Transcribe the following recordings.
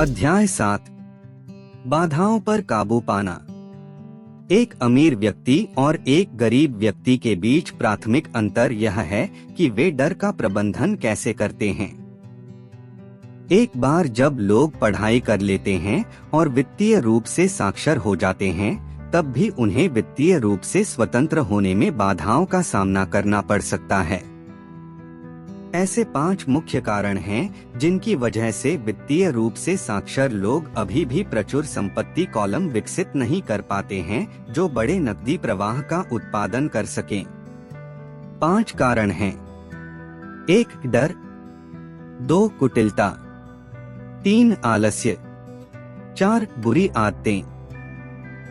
अध्याय 7 बाधाओं पर काबू पाना। एक अमीर व्यक्ति और एक गरीब व्यक्ति के बीच प्राथमिक अंतर यह है कि वे डर का प्रबंधन कैसे करते हैं। एक बार जब लोग पढ़ाई कर लेते हैं और वित्तीय रूप से साक्षर हो जाते हैं, तब भी उन्हें वित्तीय रूप से स्वतंत्र होने में बाधाओं का सामना करना पड़ सकता है। ऐसे 5 मुख्य कारण हैं जिनकी वजह से वित्तीय रूप से साक्षर लोग अभी भी प्रचुर संपत्ति कॉलम विकसित नहीं कर पाते हैं जो बड़े नकदी प्रवाह का उत्पादन कर सकें। 5 कारण हैं। 1 डर, 2 कुटिलता, 3 आलस्य, 4 बुरी आदतें,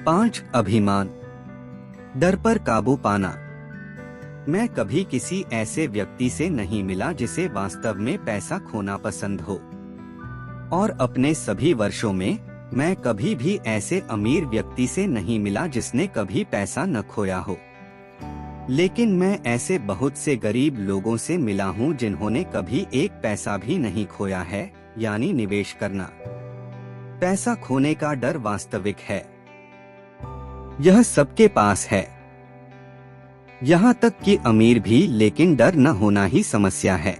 5 अभिमान। डर पर काबू पाना। मैं कभी किसी ऐसे व्यक्ति से नहीं मिला जिसे वास्तव में पैसा खोना पसंद हो, और अपने सभी वर्षों में मैं कभी भी ऐसे अमीर व्यक्ति से नहीं मिला जिसने कभी पैसा न खोया हो। लेकिन मैं ऐसे बहुत से गरीब लोगों से मिला हूँ जिन्होंने कभी एक पैसा भी नहीं खोया है, यानी निवेश करना। पैसा खोने का डर वास्तविक है, यह सबके पास है, यहाँ तक कि अमीर भी, लेकिन डर न होना ही समस्या है।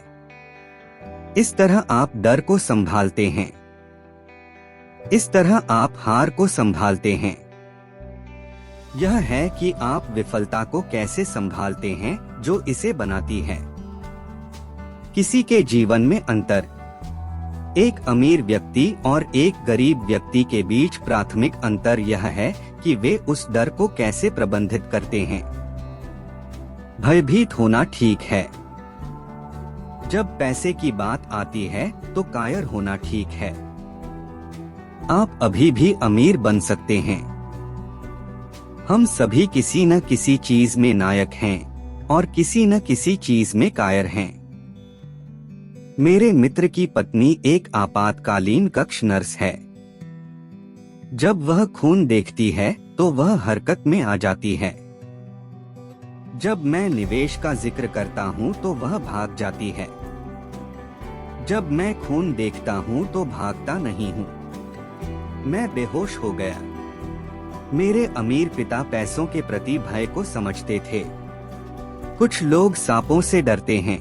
इस तरह आप डर को संभालते हैं, इस तरह आप हार को संभालते हैं। यह है कि आप विफलता को कैसे संभालते हैं जो इसे बनाती है। किसी के जीवन में अंतर। एक अमीर व्यक्ति और एक गरीब व्यक्ति के बीच प्राथमिक अंतर यह है कि वे उस डर को कैसे प्रबंधित करते हैं। भयभीत होना ठीक है। जब पैसे की बात आती है तो कायर होना ठीक है। आप अभी भी अमीर बन सकते हैं। हम सभी किसी न किसी चीज में नायक हैं और किसी न किसी चीज में कायर हैं। मेरे मित्र की पत्नी एक आपातकालीन कक्ष नर्स है। जब वह खून देखती है तो वह हरकत में आ जाती है। जब मैं निवेश का जिक्र करता हूँ तो वह भाग जाती है। जब मैं खून देखता हूँ तो भागता नहीं हूँ। मैं बेहोश हो गया। मेरे अमीर पिता पैसों के प्रति भय को समझते थे। कुछ लोग सांपों से डरते हैं,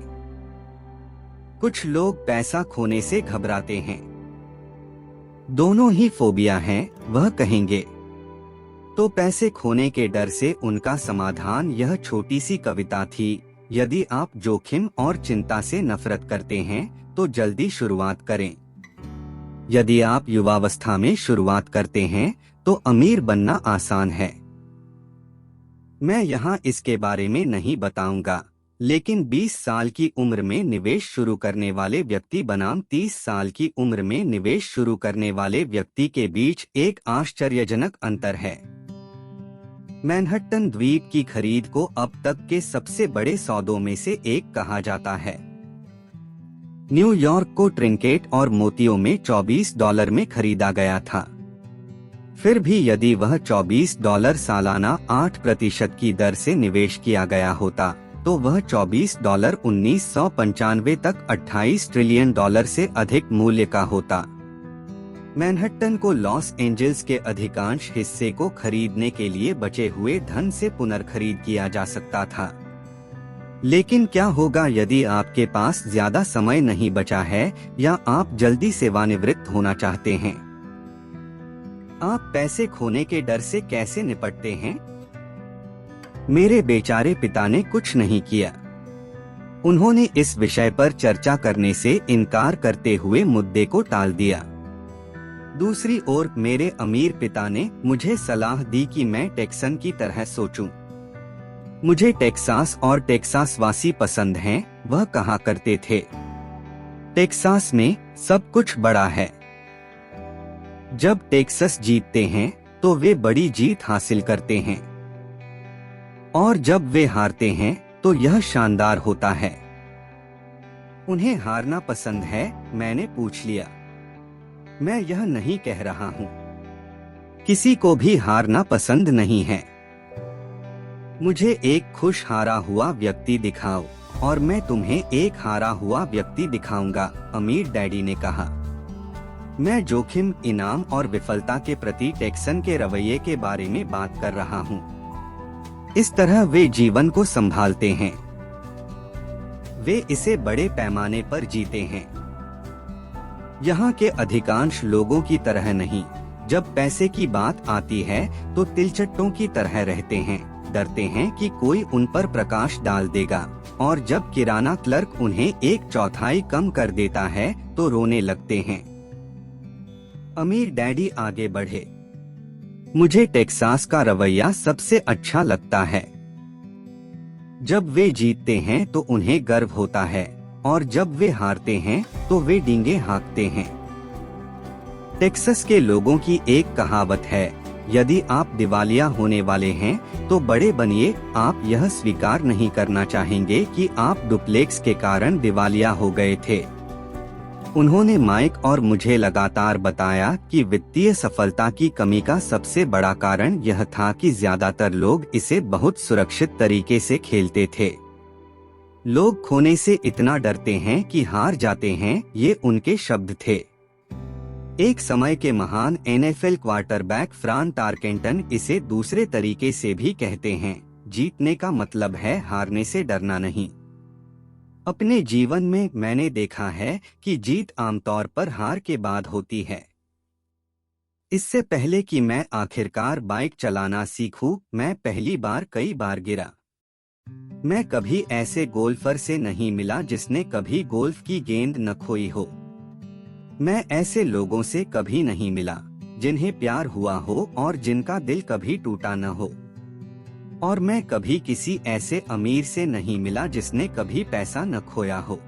कुछ लोग पैसा खोने से घबराते हैं। दोनों ही फोबिया हैं, वह कहेंगे। तो पैसे खोने के डर से उनका समाधान यह छोटी सी कविता थी। यदि आप जोखिम और चिंता से नफरत करते हैं तो जल्दी शुरुआत करें। यदि आप युवावस्था में शुरुआत करते हैं तो अमीर बनना आसान है। मैं यहाँ इसके बारे में नहीं बताऊंगा, लेकिन 20 साल की उम्र में निवेश शुरू करने वाले व्यक्ति बनाम 30 साल की उम्र में निवेश शुरू करने वाले व्यक्ति के बीच एक आश्चर्यजनक अंतर है। मैनहट्टन द्वीप की खरीद को अब तक के सबसे बड़े सौदों में से एक कहा जाता है। न्यूयॉर्क को ट्रिंकेट और मोतियों में $24 में खरीदा गया था। फिर भी यदि वह $24 सालाना 8% की दर से निवेश किया गया होता तो वह $24 1995 तक $28 ट्रिलियन से अधिक मूल्य का होता। मैनहट्टन को लॉस एंजल्स के अधिकांश हिस्से को खरीदने के लिए बचे हुए धन से पुनर्खरीद किया जा सकता था। लेकिन क्या होगा यदि आपके पास ज्यादा समय नहीं बचा है या आप जल्दी सेवानिवृत्त होना चाहते हैं? आप पैसे खोने के डर से कैसे निपटते हैं? मेरे बेचारे पिता ने कुछ नहीं किया। उन्होंने इस विषय पर चर्चा करने से इनकार करते हुए मुद्दे को टाल दिया। दूसरी ओर मेरे अमीर पिता ने मुझे सलाह दी कि मैं टेक्सन की तरह सोचूं। मुझे टेक्सास और टेक्सास वासी पसंद हैं, वह कहा करते थे। टेक्सास में सब कुछ बड़ा है। जब टेक्सास जीतते हैं तो वे बड़ी जीत हासिल करते हैं, और जब वे हारते हैं तो यह शानदार होता है। उन्हें हारना पसंद है? मैंने पूछ लिया। मैं यह नहीं कह रहा हूँ। किसी को भी हारना पसंद नहीं है। मुझे एक खुश हारा हुआ व्यक्ति दिखाओ और मैं तुम्हें एक हारा हुआ व्यक्ति दिखाऊंगा, अमीर डैडी ने कहा। मैं जोखिम, इनाम और विफलता के प्रति टेक्सन के रवैये के बारे में बात कर रहा हूँ। इस तरह वे जीवन को संभालते हैं। वे इसे बड़े पैमाने पर जीते हैं। यहाँ के अधिकांश लोगों की तरह नहीं। जब पैसे की बात आती है तो तिलचट्टों की तरह रहते हैं, डरते हैं कि कोई उन पर प्रकाश डाल देगा, और जब किराना क्लर्क उन्हें 1/4 कम कर देता है तो रोने लगते हैं। अमीर डैडी आगे बढ़े। मुझे टेक्सास का रवैया सबसे अच्छा लगता है। जब वे जीतते हैं तो उन्हें गर्व होता है, और जब वे हारते हैं तो वे डींगे हाँकते हैं। टेक्सास के लोगों की एक कहावत है, यदि आप दिवालिया होने वाले हैं तो बड़े बनिए। आप यह स्वीकार नहीं करना चाहेंगे कि आप डुप्लेक्स के कारण दिवालिया हो गए थे। उन्होंने माइक और मुझे लगातार बताया कि वित्तीय सफलता की कमी का सबसे बड़ा कारण यह था कि ज्यादातर लोग इसे बहुत सुरक्षित तरीके से खेलते थे। लोग खोने से इतना डरते हैं कि हार जाते हैं, ये उनके शब्द थे। एक समय के महान NFL क्वार्टरबैक फ्रान टारकेंटन इसे दूसरे तरीके से भी कहते हैं, जीतने का मतलब है हारने से डरना नहीं। अपने जीवन में मैंने देखा है कि जीत आमतौर पर हार के बाद होती है। इससे पहले कि मैं आखिरकार बाइक चलाना सीखूं, मैं पहली बार कई बार गिरा। मैं कभी ऐसे गोल्फर से नहीं मिला जिसने कभी गोल्फ की गेंद न खोई हो। मैं ऐसे लोगों से कभी नहीं मिला जिन्हें प्यार हुआ हो और जिनका दिल कभी टूटा न हो। और मैं कभी किसी ऐसे अमीर से नहीं मिला जिसने कभी पैसा न खोया हो।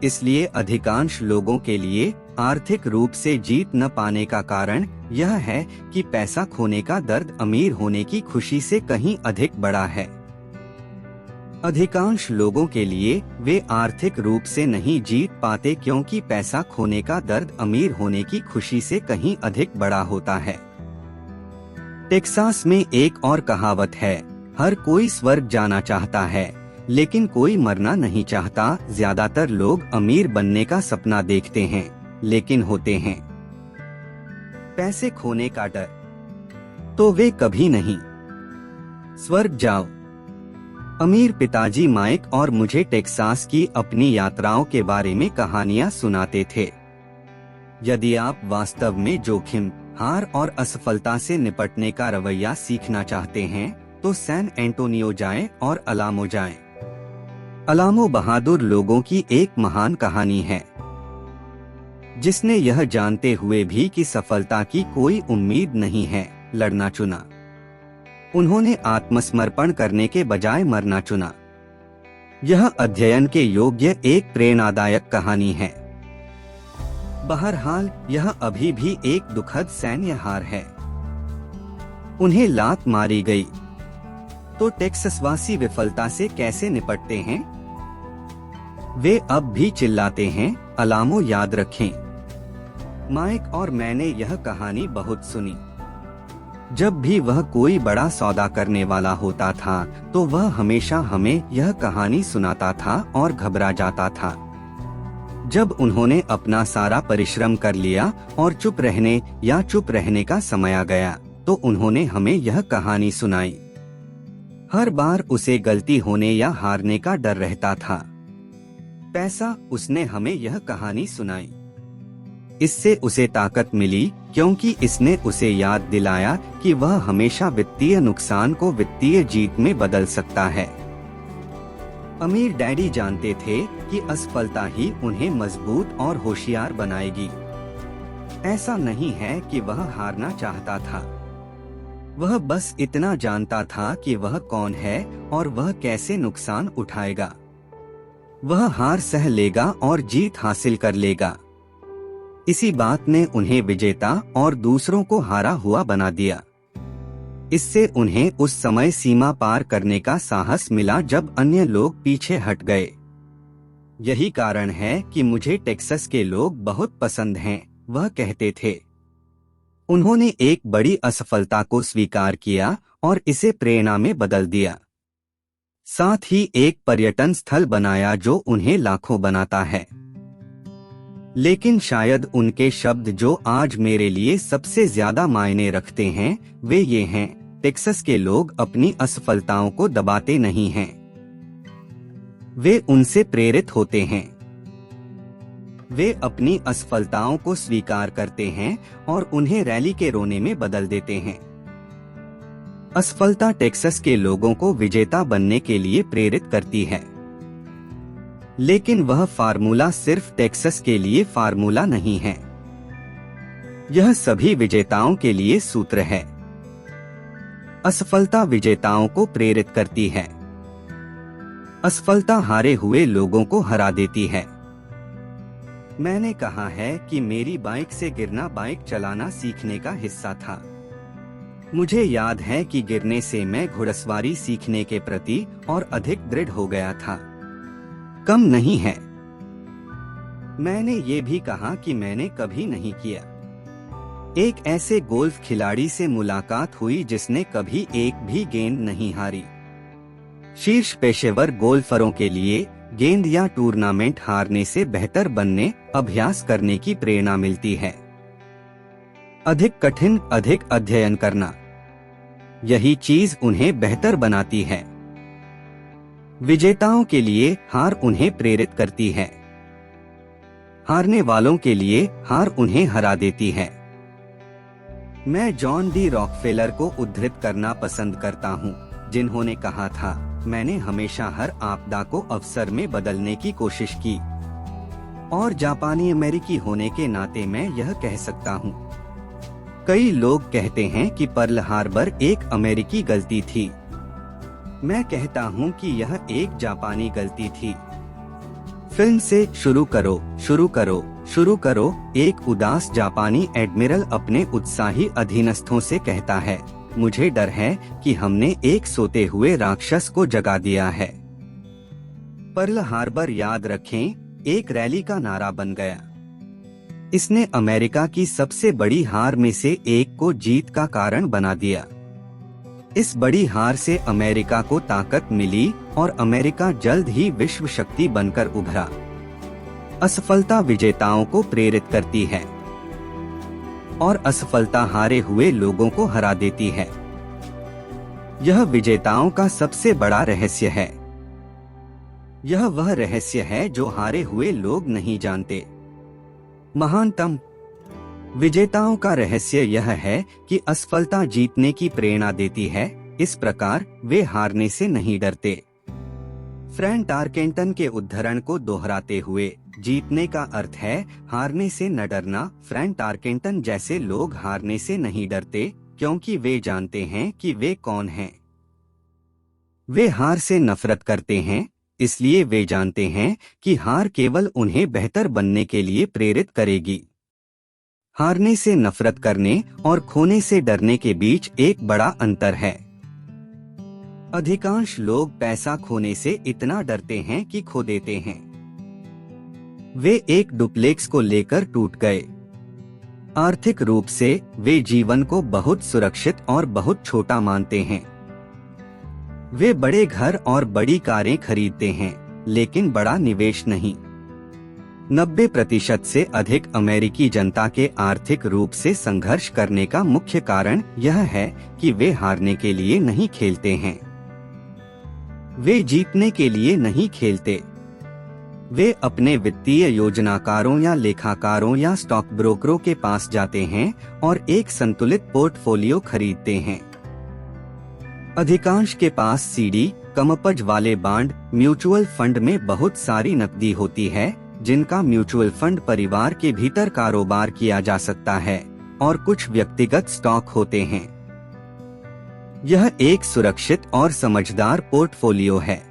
इसलिए अधिकांश लोगों के लिए आर्थिक रूप से जीत न पाने का कारण यह है कि पैसा खोने का दर्द अमीर होने की खुशी से कहीं अधिक बड़ा है। अधिकांश लोगों के लिए वे आर्थिक रूप से नहीं जीत पाते क्योंकि पैसा खोने का दर्द अमीर होने की खुशी से कहीं अधिक बड़ा होता है। टेक्सास में एक और कहावत है, हर कोई स्वर्ग जाना चाहता है लेकिन कोई मरना नहीं चाहता। ज्यादातर लोग अमीर बनने का सपना देखते हैं लेकिन होते हैं पैसे खोने का डर, तो वे कभी नहीं स्वर्ग जाओ। अमीर पिताजी माइक और मुझे टेक्सास की अपनी यात्राओं के बारे में कहानियां सुनाते थे। यदि आप वास्तव में जोखिम, हार और असफलता से निपटने का रवैया सीखना चाहते हैं तो सैन एंटोनियो जाएं और अलामो जाएं। अलामो बहादुर लोगों की एक महान कहानी है जिसने यह जानते हुए भी कि सफलता की कोई उम्मीद नहीं है, लड़ना चुना। उन्होंने आत्मसमर्पण करने के बजाय मरना चुना। यह अध्ययन के योग्य एक प्रेरणादायक कहानी है। बहरहाल यह अभी भी एक दुखद सैन्य हार है। उन्हें लात मारी गई। तो टेक्सासवासी विफलता से कैसे निपटते हैं? वे अब भी चिल्लाते हैं, अलामो याद रखें। माइक और मैंने यह कहानी बहुत सुनी। जब भी वह कोई बड़ा सौदा करने वाला होता था तो वह हमेशा हमें यह कहानी सुनाता था और घबरा जाता था। जब उन्होंने अपना सारा परिश्रम कर लिया और चुप रहने का समय आ गया तो उन्होंने हमें यह कहानी सुनाई। हर बार उसे गलती होने या हारने का डर रहता था। पैसा, उसने हमें यह कहानी सुनाई। इससे उसे ताकत मिली क्योंकि इसने उसे याद दिलाया कि वह हमेशा वित्तीय नुकसान को वित्तीय जीत में बदल सकता है। अमीर डैडी जानते थे कि असफलता ही उन्हें मजबूत और होशियार बनाएगी। ऐसा नहीं है कि वह हारना चाहता था, वह बस इतना जानता था कि वह कौन है और वह कैसे नुकसान उठाएगा। वह हार सह लेगा और जीत हासिल कर लेगा। इसी बात ने उन्हें विजेता और दूसरों को हारा हुआ बना दिया। इससे उन्हें उस समय सीमा पार करने का साहस मिला जब अन्य लोग पीछे हट गए। यही कारण है कि मुझे टेक्सास के लोग बहुत पसंद हैं, वह कहते थे। उन्होंने एक बड़ी असफलता को स्वीकार किया और इसे प्रेरणा में बदल दिया। साथ ही एक पर्यटन स्थल बनाया जो उन्हें लाखों बनाता है। लेकिन शायद उनके शब्द जो आज मेरे लिए सबसे ज्यादा मायने रखते हैं वे ये हैं, टेक्सास के लोग अपनी असफलताओं को दबाते नहीं हैं, वे उनसे प्रेरित होते हैं। वे अपनी असफलताओं को स्वीकार करते हैं और उन्हें रैली के रोने में बदल देते हैं। असफलता टेक्सास के लोगों को विजेता बनने के लिए प्रेरित करती है, लेकिन वह फार्मूला सिर्फ टेक्सास के लिए फार्मूला नहीं है, यह सभी विजेताओं के लिए सूत्र है। असफलता विजेताओं को प्रेरित करती है, असफलता हारे हुए लोगों को हरा देती है। मैंने कहा है कि मेरी बाइक से गिरना बाइक चलाना सीखने का हिस्सा था। मुझे याद है कि गिरने से मैं घुड़सवारी सीखने के प्रति और अधिक दृढ़ हो गया था। कम नहीं है। मैंने ये भी कहा कि मैंने कभी नहीं किया। एक ऐसे गोल्फ खिलाड़ी से मुलाकात हुई जिसने कभी एक भी गेंद नहीं हारी। शीर्ष पेशेवर गोल्फरों के लिए गेंद या टूर्नामेंट हारने से बेहतर बनने, अभ्यास करने की प्रेरणा मिलती है। अधिक कठिन, अधिक अध्ययन करना, यही चीज उन्हें बेहतर बनाती है। विजेताओं के लिए हार उन्हें प्रेरित करती है, हारने वालों के लिए हार उन्हें हरा देती है। मैं जॉन डी रॉकफेलर को उद्धृत करना पसंद करता हूँ, जिन्होंने कहा था, मैंने हमेशा हर आपदा को अवसर में बदलने की कोशिश की, और जापानी अमेरिकी होने के नाते मैं यह कह सकता हूँ। कई लोग कहते हैं कि पर्ल हार्बर एक अमेरिकी गलती थी। मैं कहता हूँ कि यह एक जापानी गलती थी। फिल्म से शुरू करो, शुरू करो, शुरू करो। एक उदास जापानी एडमिरल अपने उत्साही अधीनस्थों से कहता है, मुझे डर है कि हमने एक सोते हुए राक्षस को जगा दिया है। पर्ल हार्बर, याद रखें, एक रैली का नारा बन गया। इसने अमेरिका की सबसे बड़ी हार में से एक को जीत का कारण बना दिया। इस बड़ी हार से अमेरिका को ताकत मिली और अमेरिका जल्द ही विश्व शक्ति बनकर उभरा। असफलता विजेताओं को प्रेरित करती है और असफलता हारे हुए लोगों को हरा देती है। यह विजेताओं का सबसे बड़ा रहस्य है। यह वह रहस्य है जो हारे हुए लोग नहीं जानते। महानतम विजेताओं का रहस्य यह है कि असफलता जीतने की प्रेरणा देती है, इस प्रकार वे हारने से नहीं डरते। फ्रैंक टारकेंटन के उद्धरण को दोहराते हुए, जीतने का अर्थ है हारने से न डरना। फ्रैंक टारकेंटन जैसे लोग हारने से नहीं डरते क्योंकि वे जानते हैं कि वे कौन हैं। वे हार से नफरत करते हैं, इसलिए वे जानते हैं कि हार केवल उन्हें बेहतर बनने के लिए प्रेरित करेगी। हारने से नफरत करने और खोने से डरने के बीच एक बड़ा अंतर है। अधिकांश लोग पैसा खोने से इतना डरते हैं कि खो देते हैं। वे एक डुप्लेक्स को लेकर टूट गए। आर्थिक रूप से वे जीवन को बहुत सुरक्षित और बहुत छोटा मानते हैं। वे बड़े घर और बड़ी कारें खरीदते हैं, लेकिन बड़ा निवेश नहीं। 90% से अधिक अमेरिकी जनता के आर्थिक रूप से संघर्ष करने का मुख्य कारण यह है कि वे हारने के लिए नहीं खेलते हैं। वे जीतने के लिए नहीं खेलते। वे अपने वित्तीय योजनाकारों या लेखाकारों या स्टॉक ब्रोकरों के पास जाते हैं और एक संतुलित पोर्टफोलियो खरीदते हैं। अधिकांश के पास सीडी, कमपज वाले बांड, म्यूचुअल फंड में बहुत सारी नकदी होती है, जिनका म्यूचुअल फंड परिवार के भीतर कारोबार किया जा सकता है, और कुछ व्यक्तिगत स्टॉक होते हैं। यह एक सुरक्षित और समझदार पोर्टफोलियो है,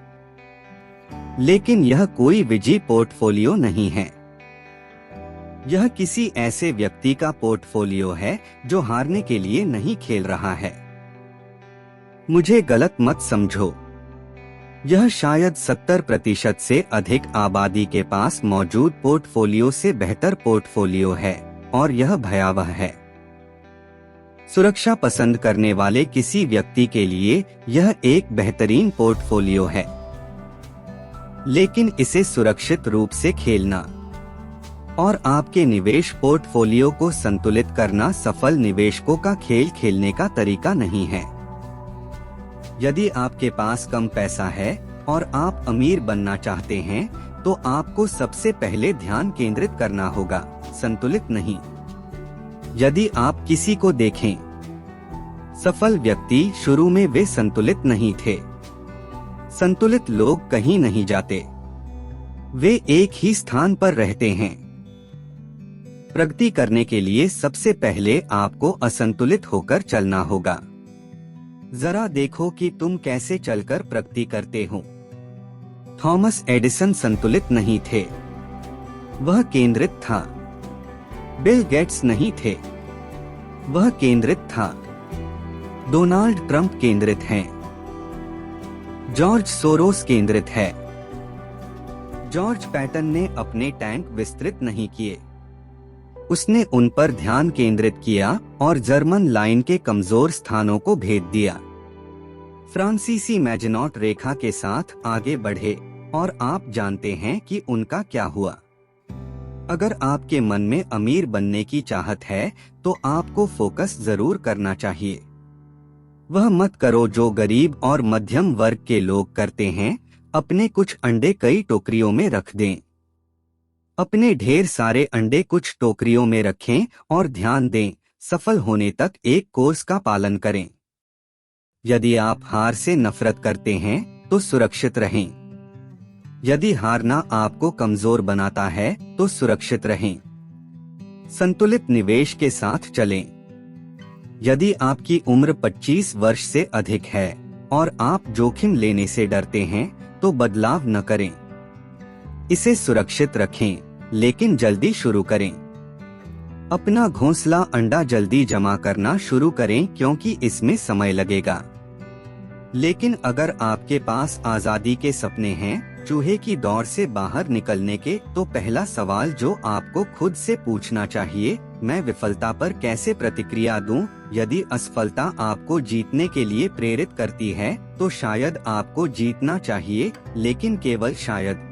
लेकिन यह कोई विजयी पोर्टफोलियो नहीं है। यह किसी ऐसे व्यक्ति का पोर्टफोलियो है जो हारने के लिए नहीं खेल रहा है। मुझे गलत मत समझो, यह शायद 70% से अधिक आबादी के पास मौजूद पोर्टफोलियो से बेहतर पोर्टफोलियो है, और यह भयावह है। सुरक्षा पसंद करने वाले किसी व्यक्ति के लिए यह एक बेहतरीन पोर्टफोलियो है, लेकिन इसे सुरक्षित रूप से खेलना और आपके निवेश पोर्टफोलियो को संतुलित करना सफल निवेशकों का खेल खेलने का तरीका नहीं है। यदि आपके पास कम पैसा है और आप अमीर बनना चाहते हैं, तो आपको सबसे पहले ध्यान केंद्रित करना होगा, संतुलित नहीं। यदि आप किसी को देखें, सफल व्यक्ति शुरू में वे संतुलित नहीं थे। संतुलित लोग कहीं नहीं जाते, वे एक ही स्थान पर रहते हैं। प्रगति करने के लिए सबसे पहले आपको असंतुलित होकर चलना होगा। जरा देखो कि तुम कैसे चलकर प्रगति करते हो। थॉमस एडिसन संतुलित नहीं थे, वह केंद्रित था। बिल गेट्स नहीं थे, वह केंद्रित था। डोनाल्ड ट्रंप केंद्रित हैं। जॉर्ज सोरोस केंद्रित है। जॉर्ज पैटन ने अपने टैंक विस्तृत नहीं किए, उसने उन पर ध्यान केंद्रित किया और जर्मन लाइन के कमजोर स्थानों को भेद दिया। फ्रांसीसी मैजनॉट रेखा के साथ आगे बढ़े और आप जानते हैं कि उनका क्या हुआ। अगर आपके मन में अमीर बनने की चाहत है, तो आपको फोकस जरूर करना चाहिए। वह मत करो जो गरीब और मध्यम वर्ग के लोग करते हैं, अपने कुछ अंडे कई टोकरियों में रख दें। अपने ढेर सारे अंडे कुछ टोकरियों में रखें और ध्यान दें, सफल होने तक एक कोर्स का पालन करें। यदि आप हार से नफरत करते हैं, तो सुरक्षित रहें। यदि हारना आपको कमजोर बनाता है, तो सुरक्षित रहें। संतुलित निवेश के साथ चलें। यदि आपकी उम्र 25 वर्ष से अधिक है और आप जोखिम लेने से डरते हैं, तो बदलाव न करें। इसे सुरक्षित रखें, लेकिन जल्दी शुरू करें। अपना घोंसला अंडा जल्दी जमा करना शुरू करें, क्योंकि इसमें समय लगेगा। लेकिन अगर आपके पास आजादी के सपने हैं, चूहे की दौड़ से बाहर निकलने के, तो पहला सवाल जो आपको खुद से पूछना चाहिए, मैं विफलता पर कैसे प्रतिक्रिया दूं? यदि असफलता आपको जीतने के लिए प्रेरित करती है, तो शायद आपको जीतना चाहिए, लेकिन केवल शायद।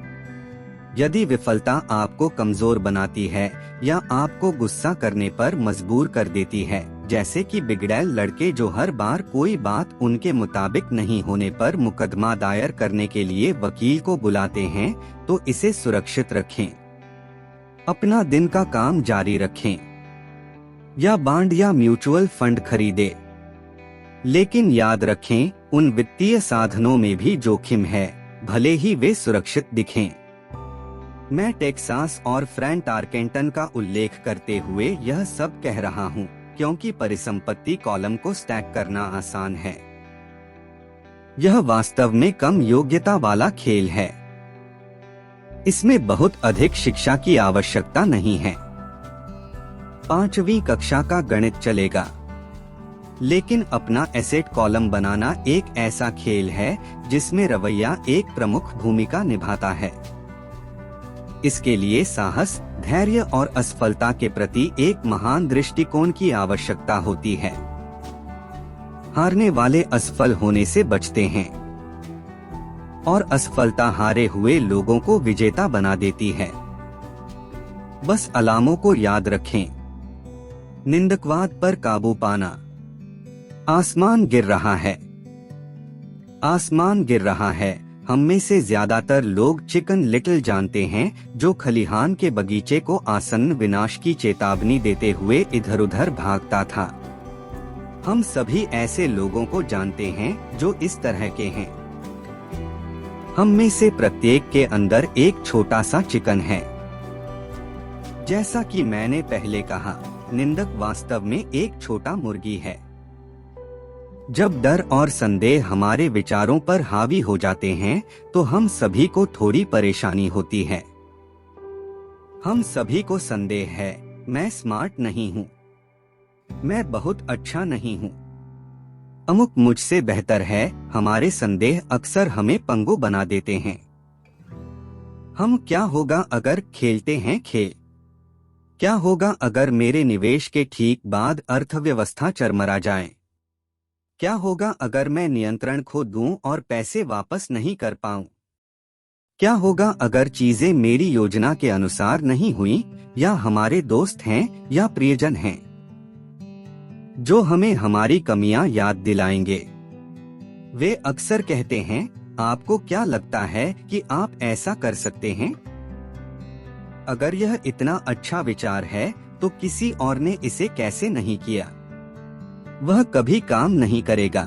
यदि विफलता आपको कमजोर बनाती है या आपको गुस्सा करने पर मजबूर कर देती है, जैसे कि बिगड़ैल लड़के जो हर बार कोई बात उनके मुताबिक नहीं होने पर मुकदमा दायर करने के लिए वकील को बुलाते हैं, तो इसे सुरक्षित रखें। अपना दिन का काम जारी रखें या बॉन्ड या म्यूचुअल फंड खरीदें। लेकिन याद रखें, उन वित्तीय साधनों में भी जोखिम है, भले ही वे सुरक्षित दिखें। मैं टेक्सास और फ्रैंक टारकेंटन का उल्लेख करते हुए यह सब कह रहा हूँ, क्योंकि परिसंपत्ति कॉलम को स्टैक करना आसान है। यह वास्तव में कम योग्यता वाला खेल है। इसमें बहुत अधिक शिक्षा की आवश्यकता नहीं है। 5वीं कक्षा का गणित चलेगा। लेकिन अपना एसेट कॉलम बनाना एक ऐसा खेल है जिसमें रवैया एक प्रमुख भूमिका निभाता है। इसके लिए साहस, धैर्य और असफलता के प्रति एक महान दृष्टिकोण की आवश्यकता होती है। हारने वाले असफल होने से बचते हैं और असफलता हारे हुए लोगों को विजेता बना देती है। बस अलार्मों को याद रखें। निंदकवाद पर काबू पाना। आसमान गिर रहा है। आसमान गिर रहा है। हम में से ज्यादातर लोग चिकन लिटिल जानते हैं, जो खलिहान के बगीचे को आसन्न विनाश की चेतावनी देते हुए इधर उधर भागता था। हम सभी ऐसे लोगों को जानते हैं जो इस तरह के हैं। हम में से प्रत्येक के अंदर एक छोटा सा चिकन है। जैसा कि मैंने पहले कहा, निंदक वास्तव में एक छोटा मुर्गी है। जब डर और संदेह हमारे विचारों पर हावी हो जाते हैं, तो हम सभी को थोड़ी परेशानी होती है। हम सभी को संदेह है, मैं स्मार्ट नहीं हूँ, मैं बहुत अच्छा नहीं हूँ, अमुक मुझसे बेहतर है। हमारे संदेह अक्सर हमें पंगु बना देते हैं। हम क्या होगा अगर खेलते हैं खेल? क्या होगा अगर मेरे निवेश के ठीक बाद अर्थव्यवस्था चरमरा जाए? क्या होगा अगर मैं नियंत्रण खो दूं और पैसे वापस नहीं कर पाऊं? क्या होगा अगर चीजें मेरी योजना के अनुसार नहीं हुई? या हमारे दोस्त हैं या प्रियजन हैं, जो हमें हमारी कमियां याद दिलाएंगे। वे अक्सर कहते हैं, आपको क्या लगता है कि आप ऐसा कर सकते हैं? अगर यह इतना अच्छा विचार है तो किसी और ने इसे कैसे नहीं किया? वह कभी काम नहीं करेगा।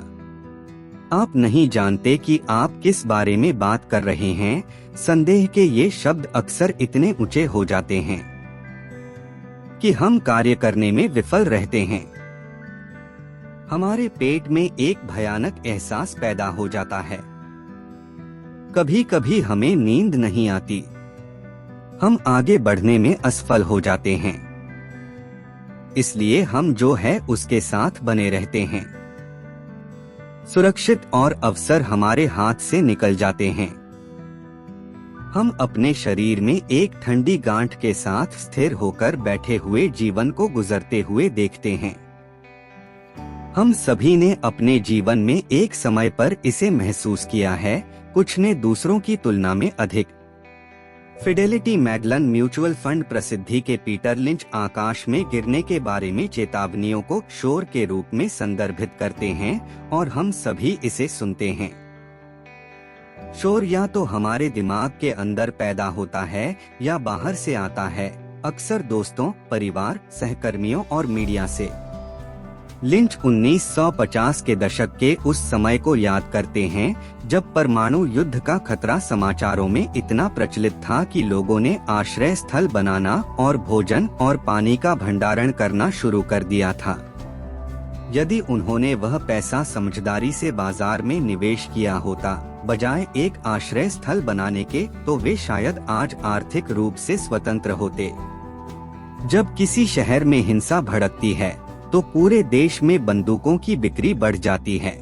आप नहीं जानते कि आप किस बारे में बात कर रहे हैं। संदेह के ये शब्द अक्सर इतने ऊंचे हो जाते हैं कि हम कार्य करने में विफल रहते हैं। हमारे पेट में एक भयानक एहसास पैदा हो जाता है। कभी कभी हमें नींद नहीं आती। हम आगे बढ़ने में असफल हो जाते हैं, इसलिए हम जो है उसके साथ बने रहते हैं। सुरक्षित और अवसर हमारे हाथ से निकल जाते हैं। हम अपने शरीर में एक ठंडी गांठ के साथ स्थिर होकर बैठे हुए जीवन को गुजरते हुए देखते हैं। हम सभी ने अपने जीवन में एक समय पर इसे महसूस किया है, कुछ ने दूसरों की तुलना में अधिक। फिडेलिटी मैगलन म्यूचुअल फंड प्रसिद्धि के पीटर लिंच आकाश में गिरने के बारे में चेतावनियों को शोर के रूप में संदर्भित करते हैं और हम सभी इसे सुनते हैं। शोर या तो हमारे दिमाग के अंदर पैदा होता है या बाहर से आता है, अक्सर दोस्तों, परिवार, सहकर्मियों और मीडिया से। लिंच 1950 के दशक के उस समय को याद करते हैं जब परमाणु युद्ध का खतरा समाचारों में इतना प्रचलित था कि लोगों ने आश्रय स्थल बनाना और भोजन और पानी का भंडारण करना शुरू कर दिया था। यदि उन्होंने वह पैसा समझदारी से बाजार में निवेश किया होता, बजाय एक आश्रय स्थल बनाने के, तो वे शायद आज आर्थिक रूप से स्वतंत्र होते। जब किसी शहर में हिंसा भड़कती है तो पूरे देश में बंदूकों की बिक्री बढ़ जाती है।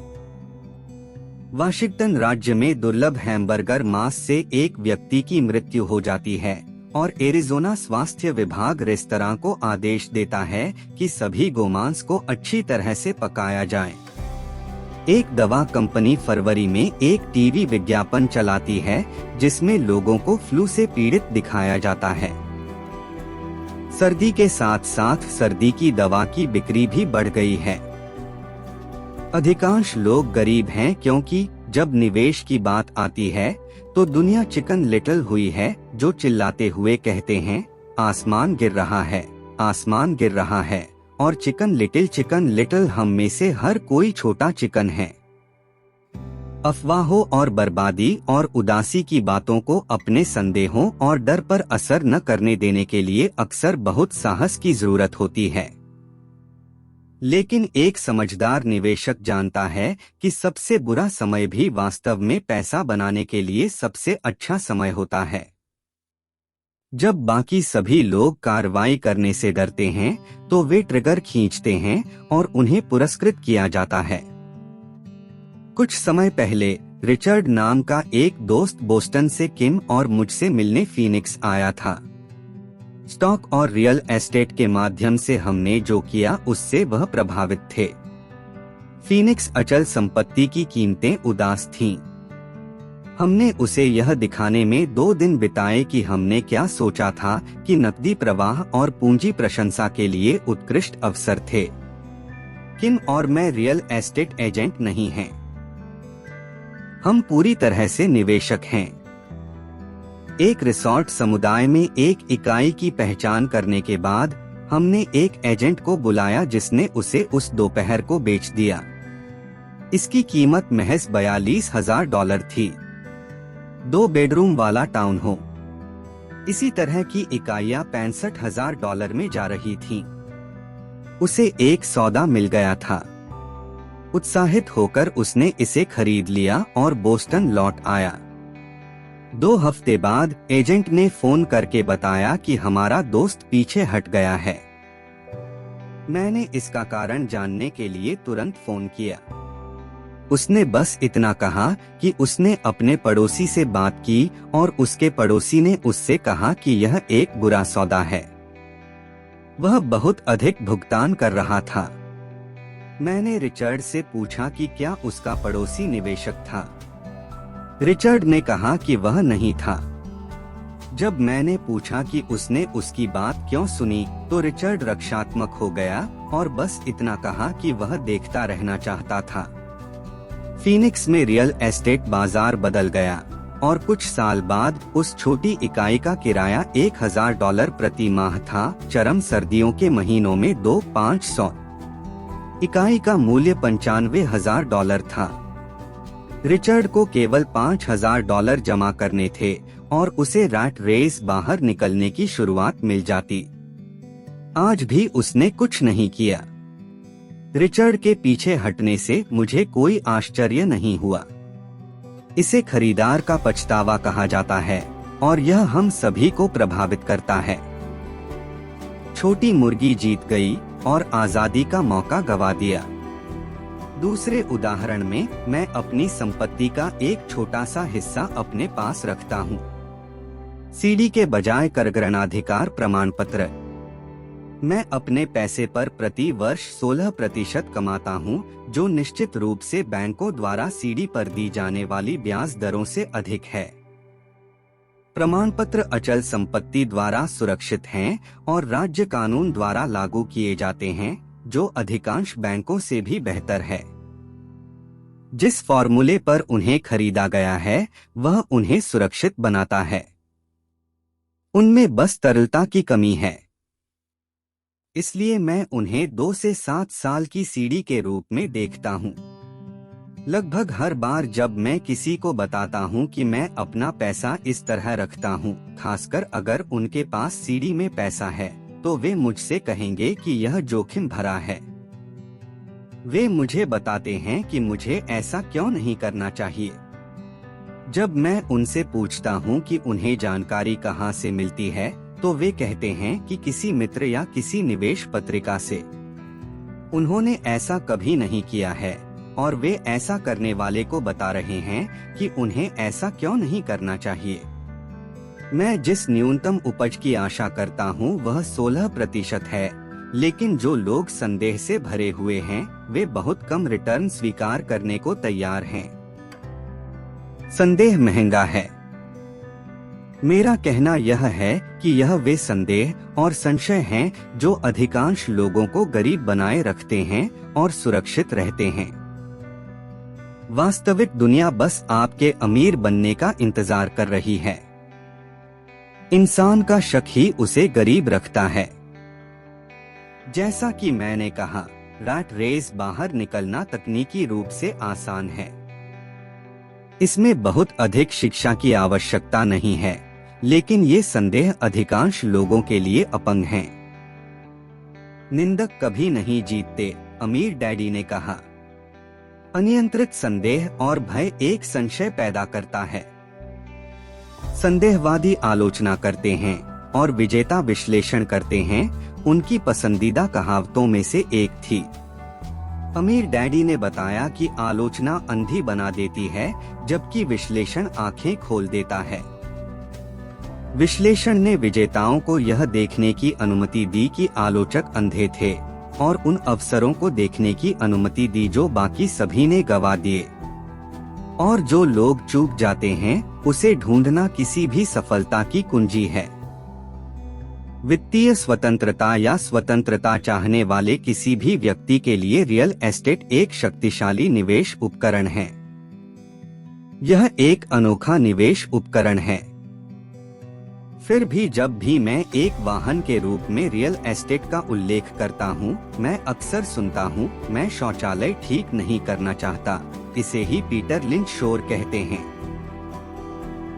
वाशिंगटन राज्य में दुर्लभ हैमबर्गर मांस से एक व्यक्ति की मृत्यु हो जाती है और एरिज़ोना स्वास्थ्य विभाग रेस्तरां को आदेश देता है कि सभी गोमांस को अच्छी तरह से पकाया जाए। एक दवा कंपनी फरवरी में एक टीवी विज्ञापन चलाती है जिसमें लोगों को फ्लू से पीड़ित दिखाया जाता है। सर्दी के साथ साथ सर्दी की दवा की बिक्री भी बढ़ गई है। अधिकांश लोग गरीब हैं क्योंकि जब निवेश की बात आती है तो दुनिया चिकन लिटिल हुई है, जो चिल्लाते हुए कहते हैं, आसमान गिर रहा है, आसमान गिर रहा है, और चिकन लिटिल हम में से हर कोई छोटा चिकन है। अफवाहों और बर्बादी और उदासी की बातों को अपने संदेहों और डर पर असर न करने देने के लिए अक्सर बहुत साहस की जरूरत होती है। लेकिन एक समझदार निवेशक जानता है कि सबसे बुरा समय भी वास्तव में पैसा बनाने के लिए सबसे अच्छा समय होता है। जब बाकी सभी लोग कार्रवाई करने से डरते हैं तो वे ट्रिगर खींचते हैं और उन्हें पुरस्कृत किया जाता है। कुछ समय पहले रिचर्ड नाम का एक दोस्त बोस्टन से किम और मुझसे मिलने फीनिक्स आया था। स्टॉक और रियल एस्टेट के माध्यम से हमने जो किया उससे वह प्रभावित थे। फीनिक्स अचल संपत्ति की कीमतें उदास थीं। हमने उसे यह दिखाने में 2 दिन बिताए कि हमने क्या सोचा था कि नकदी प्रवाह और पूंजी प्रशंसा के लिए उत्कृष्ट अवसर थे। किम और मैं रियल एस्टेट एजेंट नहीं हैं। हम पूरी तरह से निवेशक हैं। एक रिसोर्ट समुदाय में एक इकाई की पहचान करने के बाद हमने एक एजेंट को बुलाया जिसने उसे उस दोपहर को बेच दिया। इसकी कीमत महज $42,000 थी। 2 बेडरूम वाला टाउन होम। इसी तरह की इकाइयां $65,000 में जा रही थीं। उसे एक सौदा मिल गया था। उत्साहित होकर उसने इसे खरीद लिया और बोस्टन लौट आया। 2 हफ्ते बाद एजेंट ने फोन करके बताया कि हमारा दोस्त पीछे हट गया है। मैंने इसका कारण जानने के लिए तुरंत फोन किया। उसने बस इतना कहा कि उसने अपने पड़ोसी से बात की और उसके पड़ोसी ने उससे कहा कि यह एक बुरा सौदा है। वह बहुत अधिक भुगतान कर रहा था। मैंने रिचर्ड से पूछा कि क्या उसका पड़ोसी निवेशक था। रिचर्ड ने कहा कि वह नहीं था। जब मैंने पूछा कि उसने उसकी बात क्यों सुनी, तो रिचर्ड रक्षात्मक हो गया और बस इतना कहा कि वह देखता रहना चाहता था। फीनिक्स में रियल एस्टेट बाजार बदल गया और कुछ साल बाद उस छोटी इकाई का किराया $1000 प्रति माह था। चरम सर्दियों के महीनों में 2500 इकाई का मूल्य $95,000 था। रिचर्ड को केवल $5000 जमा करने थे और उसे रैट रेस बाहर निकलने की शुरुआत मिल जाती। आज भी उसने कुछ नहीं किया। रिचर्ड के पीछे हटने से मुझे कोई आश्चर्य नहीं हुआ। इसे खरीदार का पछतावा कहा जाता है और यह हम सभी को प्रभावित करता है। छोटी मुर्गी जीत गई और आजादी का मौका गवा दिया। दूसरे उदाहरण में मैं अपनी संपत्ति का एक छोटा सा हिस्सा अपने पास रखता हूँ। सीडी के बजाय करगणनाधिकार प्रमाण पत्र। मैं अपने पैसे पर प्रति वर्ष 16% कमाता हूँ, जो निश्चित रूप से बैंकों द्वारा सीडी पर दी जाने वाली ब्याज दरों से अधिक है। प्रमाण पत्र अचल संपत्ति द्वारा सुरक्षित हैं और राज्य कानून द्वारा लागू किए जाते हैं, जो अधिकांश बैंकों से भी बेहतर है। जिस फॉर्मूले पर उन्हें खरीदा गया है, वह उन्हें सुरक्षित बनाता है। उनमें बस तरलता की कमी है। इसलिए मैं उन्हें 2 से 7 साल की सीडी के रूप में देखता हूँ। लगभग हर बार जब मैं किसी को बताता हूँ कि मैं अपना पैसा इस तरह रखता हूँ, खासकर अगर उनके पास सीडी में पैसा है, तो वे मुझसे कहेंगे कि यह जोखिम भरा है। वे मुझे बताते हैं कि मुझे ऐसा क्यों नहीं करना चाहिए। जब मैं उनसे पूछता हूँ कि उन्हें जानकारी कहाँ से मिलती है, तो वे कहते हैं कि किसी मित्र या किसी निवेश पत्रिका से। उन्होंने ऐसा कभी नहीं किया है और वे ऐसा करने वाले को बता रहे हैं कि उन्हें ऐसा क्यों नहीं करना चाहिए। मैं जिस न्यूनतम उपज की आशा करता हूँ वह 16% है, लेकिन जो लोग संदेह से भरे हुए हैं, वे बहुत कम रिटर्न स्वीकार करने को तैयार हैं। संदेह महंगा है। मेरा कहना यह है कि यह वे संदेह और संशय हैं जो अधिकांश लोगों को गरीब बनाए रखते हैं और सुरक्षित रहते हैं। वास्तविक दुनिया बस आपके अमीर बनने का इंतजार कर रही है। इंसान का शक ही उसे गरीब रखता है। जैसा कि मैंने कहा, रैट रेस बाहर निकलना तकनीकी रूप से आसान है। इसमें बहुत अधिक शिक्षा की आवश्यकता नहीं है, लेकिन ये संदेह अधिकांश लोगों के लिए अपंग हैं। निंदक कभी नहीं जीतते, अमीर डैडी ने कहा। अनियंत्रित संदेह और भय एक संशय पैदा करता है। संदेहवादी आलोचना करते हैं और विजेता विश्लेषण करते हैं। उनकी पसंदीदा कहावतों में से एक थी। अमीर डैडी ने बताया कि आलोचना अंधी बना देती है, जबकि विश्लेषण आंखें खोल देता है। विश्लेषण ने विजेताओं को यह देखने की अनुमति दी कि आलोचक अंधे थे और उन अवसरों को देखने की अनुमति दी जो बाकी सभी ने गवा दिए। और जो लोग चूक जाते हैं, उसे ढूंढना किसी भी सफलता की कुंजी है। वित्तीय स्वतंत्रता या स्वतंत्रता चाहने वाले किसी भी व्यक्ति के लिए रियल एस्टेट एक शक्तिशाली निवेश उपकरण है। यह एक अनोखा निवेश उपकरण है। फिर भी जब भी मैं एक वाहन के रूप में रियल एस्टेट का उल्लेख करता हूँ, मैं अक्सर सुनता हूँ, मैं शौचालय ठीक नहीं करना चाहता। इसे ही पीटर लिंच शोर कहते हैं।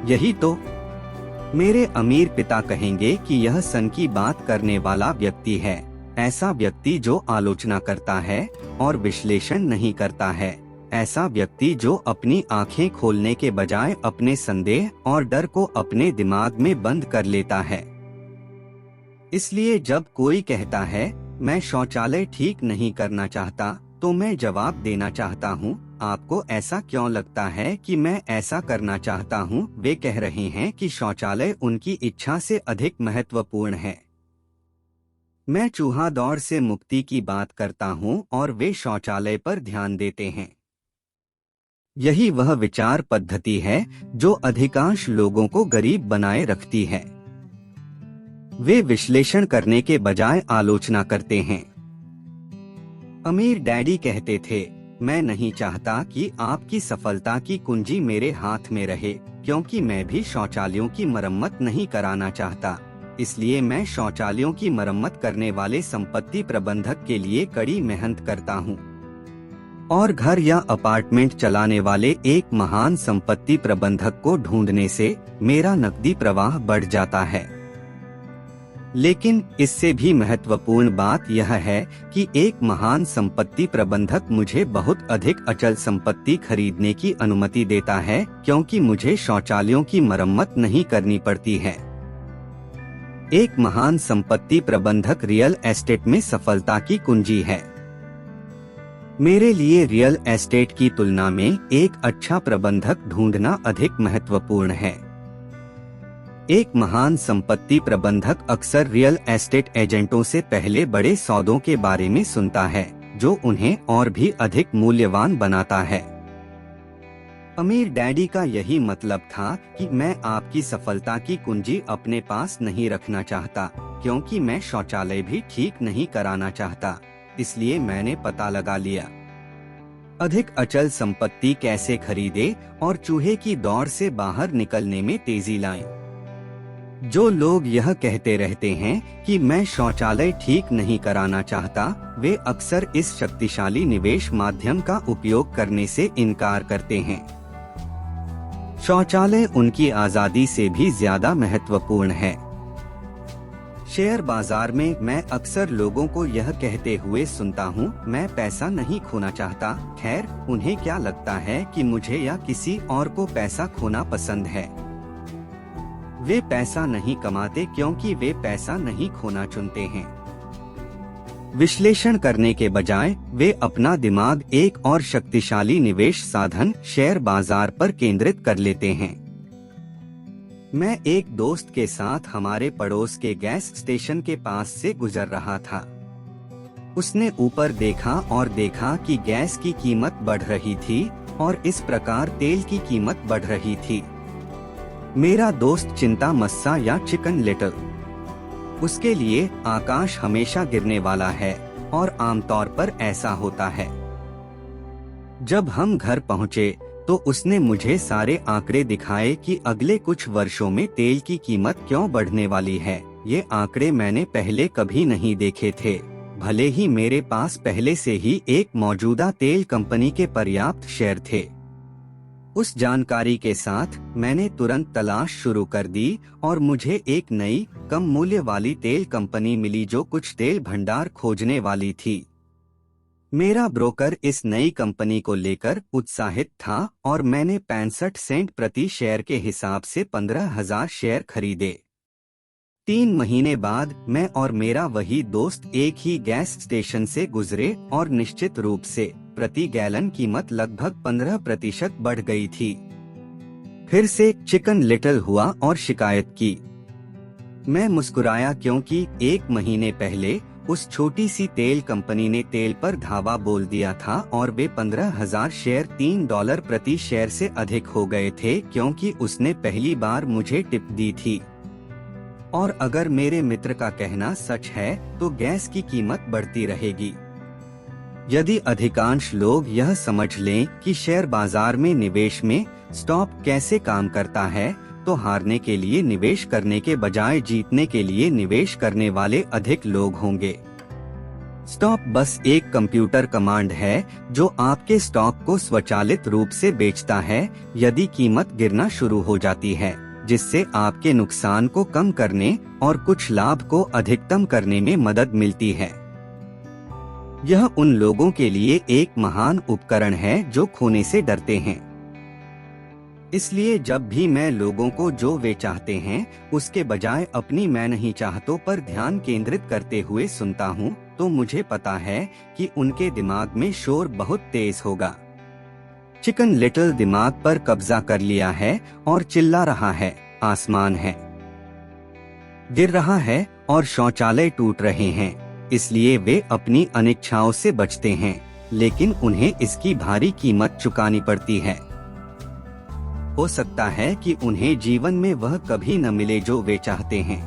यही तो। मेरे अमीर पिता कहेंगे कि यह सन की बात करने वाला व्यक्ति है, ऐसा व्यक्ति जो आलोचना करता है और विश्लेषण नहीं करता है, ऐसा व्यक्ति जो अपनी आंखें खोलने के बजाय अपने संदेह और डर को अपने दिमाग में बंद कर लेता है। इसलिए जब कोई कहता है मैं शौचालय ठीक नहीं करना चाहता, तो मैं जवाब देना चाहता हूँ, आपको ऐसा क्यों लगता है कि मैं ऐसा करना चाहता हूँ? वे कह रहे हैं कि शौचालय उनकी इच्छा से अधिक महत्वपूर्ण है। मैं चूहा दौड़ से मुक्ति की बात करता हूँ और वे शौचालय पर ध्यान देते हैं। यही वह विचार पद्धति है जो अधिकांश लोगों को गरीब बनाए रखती है। वे विश्लेषण करने के बजाय आलोचना करते हैं। अमीर डैडी कहते थे, मैं नहीं चाहता कि आपकी सफलता की कुंजी मेरे हाथ में रहे, क्योंकि मैं भी शौचालयों की मरम्मत नहीं कराना चाहता। इसलिए मैं शौचालयों की मरम्मत करने वाले संपत्ति प्रबंधक के लिए कड़ी मेहनत करता हूँ। और घर या अपार्टमेंट चलाने वाले एक महान संपत्ति प्रबंधक को ढूंढने से मेरा नकदी प्रवाह बढ़ जाता है। लेकिन इससे भी महत्वपूर्ण बात यह है कि एक महान संपत्ति प्रबंधक मुझे बहुत अधिक अचल संपत्ति खरीदने की अनुमति देता है, क्योंकि मुझे शौचालयों की मरम्मत नहीं करनी पड़ती है। एक महान संपत्ति प्रबंधक रियल एस्टेट में सफलता की कुंजी है। मेरे लिए रियल एस्टेट की तुलना में एक अच्छा प्रबंधक ढूंढना अधिक महत्वपूर्ण है। एक महान संपत्ति प्रबंधक अक्सर रियल एस्टेट एजेंटों से पहले बड़े सौदों के बारे में सुनता है, जो उन्हें और भी अधिक मूल्यवान बनाता है। अमीर डैडी का यही मतलब था कि मैं आपकी सफलता की कुंजी अपने पास नहीं रखना चाहता, क्योंकि मैं शौचालय भी ठीक नहीं कराना चाहता। इसलिए मैंने पता लगा लिया अधिक अचल संपत्ति कैसे खरीदे और चूहे की दौड़ से बाहर निकलने में तेजी लाएं। जो लोग यह कहते रहते हैं कि मैं शौचालय ठीक नहीं कराना चाहता, वे अक्सर इस शक्तिशाली निवेश माध्यम का उपयोग करने से इनकार करते हैं। शौचालय उनकी आजादी से भी ज्यादा महत्वपूर्ण है। शेयर बाजार में मैं अक्सर लोगों को यह कहते हुए सुनता हूँ, मैं पैसा नहीं खोना चाहता। खैर, उन्हें क्या लगता है कि मुझे या किसी और को पैसा खोना पसंद है। वे पैसा नहीं कमाते क्योंकि वे पैसा नहीं खोना चुनते हैं। विश्लेषण करने के बजाय वे अपना दिमाग एक और शक्तिशाली निवेश साधन शेयर बाजार पर केंद्रित कर लेते हैं। मैं एक दोस्त के साथ हमारे पड़ोस के गैस स्टेशन के पास से गुजर रहा था। उसने ऊपर देखा और देखा कि गैस की कीमत बढ़ रही थी और इस प्रकार तेल की कीमत बढ़ रही थी। मेरा दोस्त चिंता मस्सा या चिकन लिटिल। उसके लिए आकाश हमेशा गिरने वाला है और आमतौर पर ऐसा होता है। जब हम घर पहुँचे तो उसने मुझे सारे आंकड़े दिखाए कि अगले कुछ वर्षों में तेल की कीमत क्यों बढ़ने वाली है। ये आंकड़े मैंने पहले कभी नहीं देखे थे, भले ही मेरे पास पहले से ही एक मौजूदा तेल कंपनी के पर्याप्त शेयर थे। उस जानकारी के साथ मैंने तुरंत तलाश शुरू कर दी और मुझे एक नई कम मूल्य वाली तेल कंपनी मिली जो कुछ तेल भंडार खोजने वाली थी। मेरा ब्रोकर इस नई कंपनी को लेकर उत्साहित था और मैंने 65 सेंट प्रति शेयर के हिसाब से 15,000 शेयर खरीदे। 3 महीने बाद मैं और मेरा वही दोस्त एक ही गैस स्टेशन से गुजरे और निश्चित रूप से प्रति गैलन कीमत लगभग 15% बढ़ गई थी। फिर से चिकन लिटिल हुआ और शिकायत की। मैं मुस्कुराया क्योंकि 1 महीने पहले उस छोटी सी तेल कंपनी ने तेल पर धावा बोल दिया था और वे 15,000 शेयर $3 प्रति शेयर से अधिक हो गए थे, क्योंकि उसने पहली बार मुझे टिप दी थी। और अगर मेरे मित्र का कहना सच है तो गैस की कीमत बढ़ती रहेगी। यदि अधिकांश लोग यह समझ लें कि शेयर बाजार में निवेश में स्टॉप कैसे काम करता है, तो हारने के लिए निवेश करने के बजाय जीतने के लिए निवेश करने वाले अधिक लोग होंगे। स्टॉप बस एक कंप्यूटर कमांड है जो आपके स्टॉक को स्वचालित रूप से बेचता है यदि कीमत गिरना शुरू हो जाती है, जिससे आपके नुकसान को कम करने और कुछ लाभ को अधिकतम करने में मदद मिलती है। यह उन लोगों के लिए एक महान उपकरण है जो खोने से डरते हैं। इसलिए जब भी मैं लोगों को जो वे चाहते हैं उसके बजाय अपनी मैं नहीं चाहतों पर ध्यान केंद्रित करते हुए सुनता हूँ, तो मुझे पता है कि उनके दिमाग में शोर बहुत तेज होगा। चिकन लिटिल दिमाग पर कब्जा कर लिया है और चिल्ला रहा है, आसमान है गिर रहा है और शौचालय टूट रहे हैं। इसलिए वे अपनी अनिच्छाओं से बचते हैं, लेकिन उन्हें इसकी भारी कीमत चुकानी पड़ती है। हो सकता है कि उन्हें जीवन में वह कभी न मिले जो वे चाहते हैं।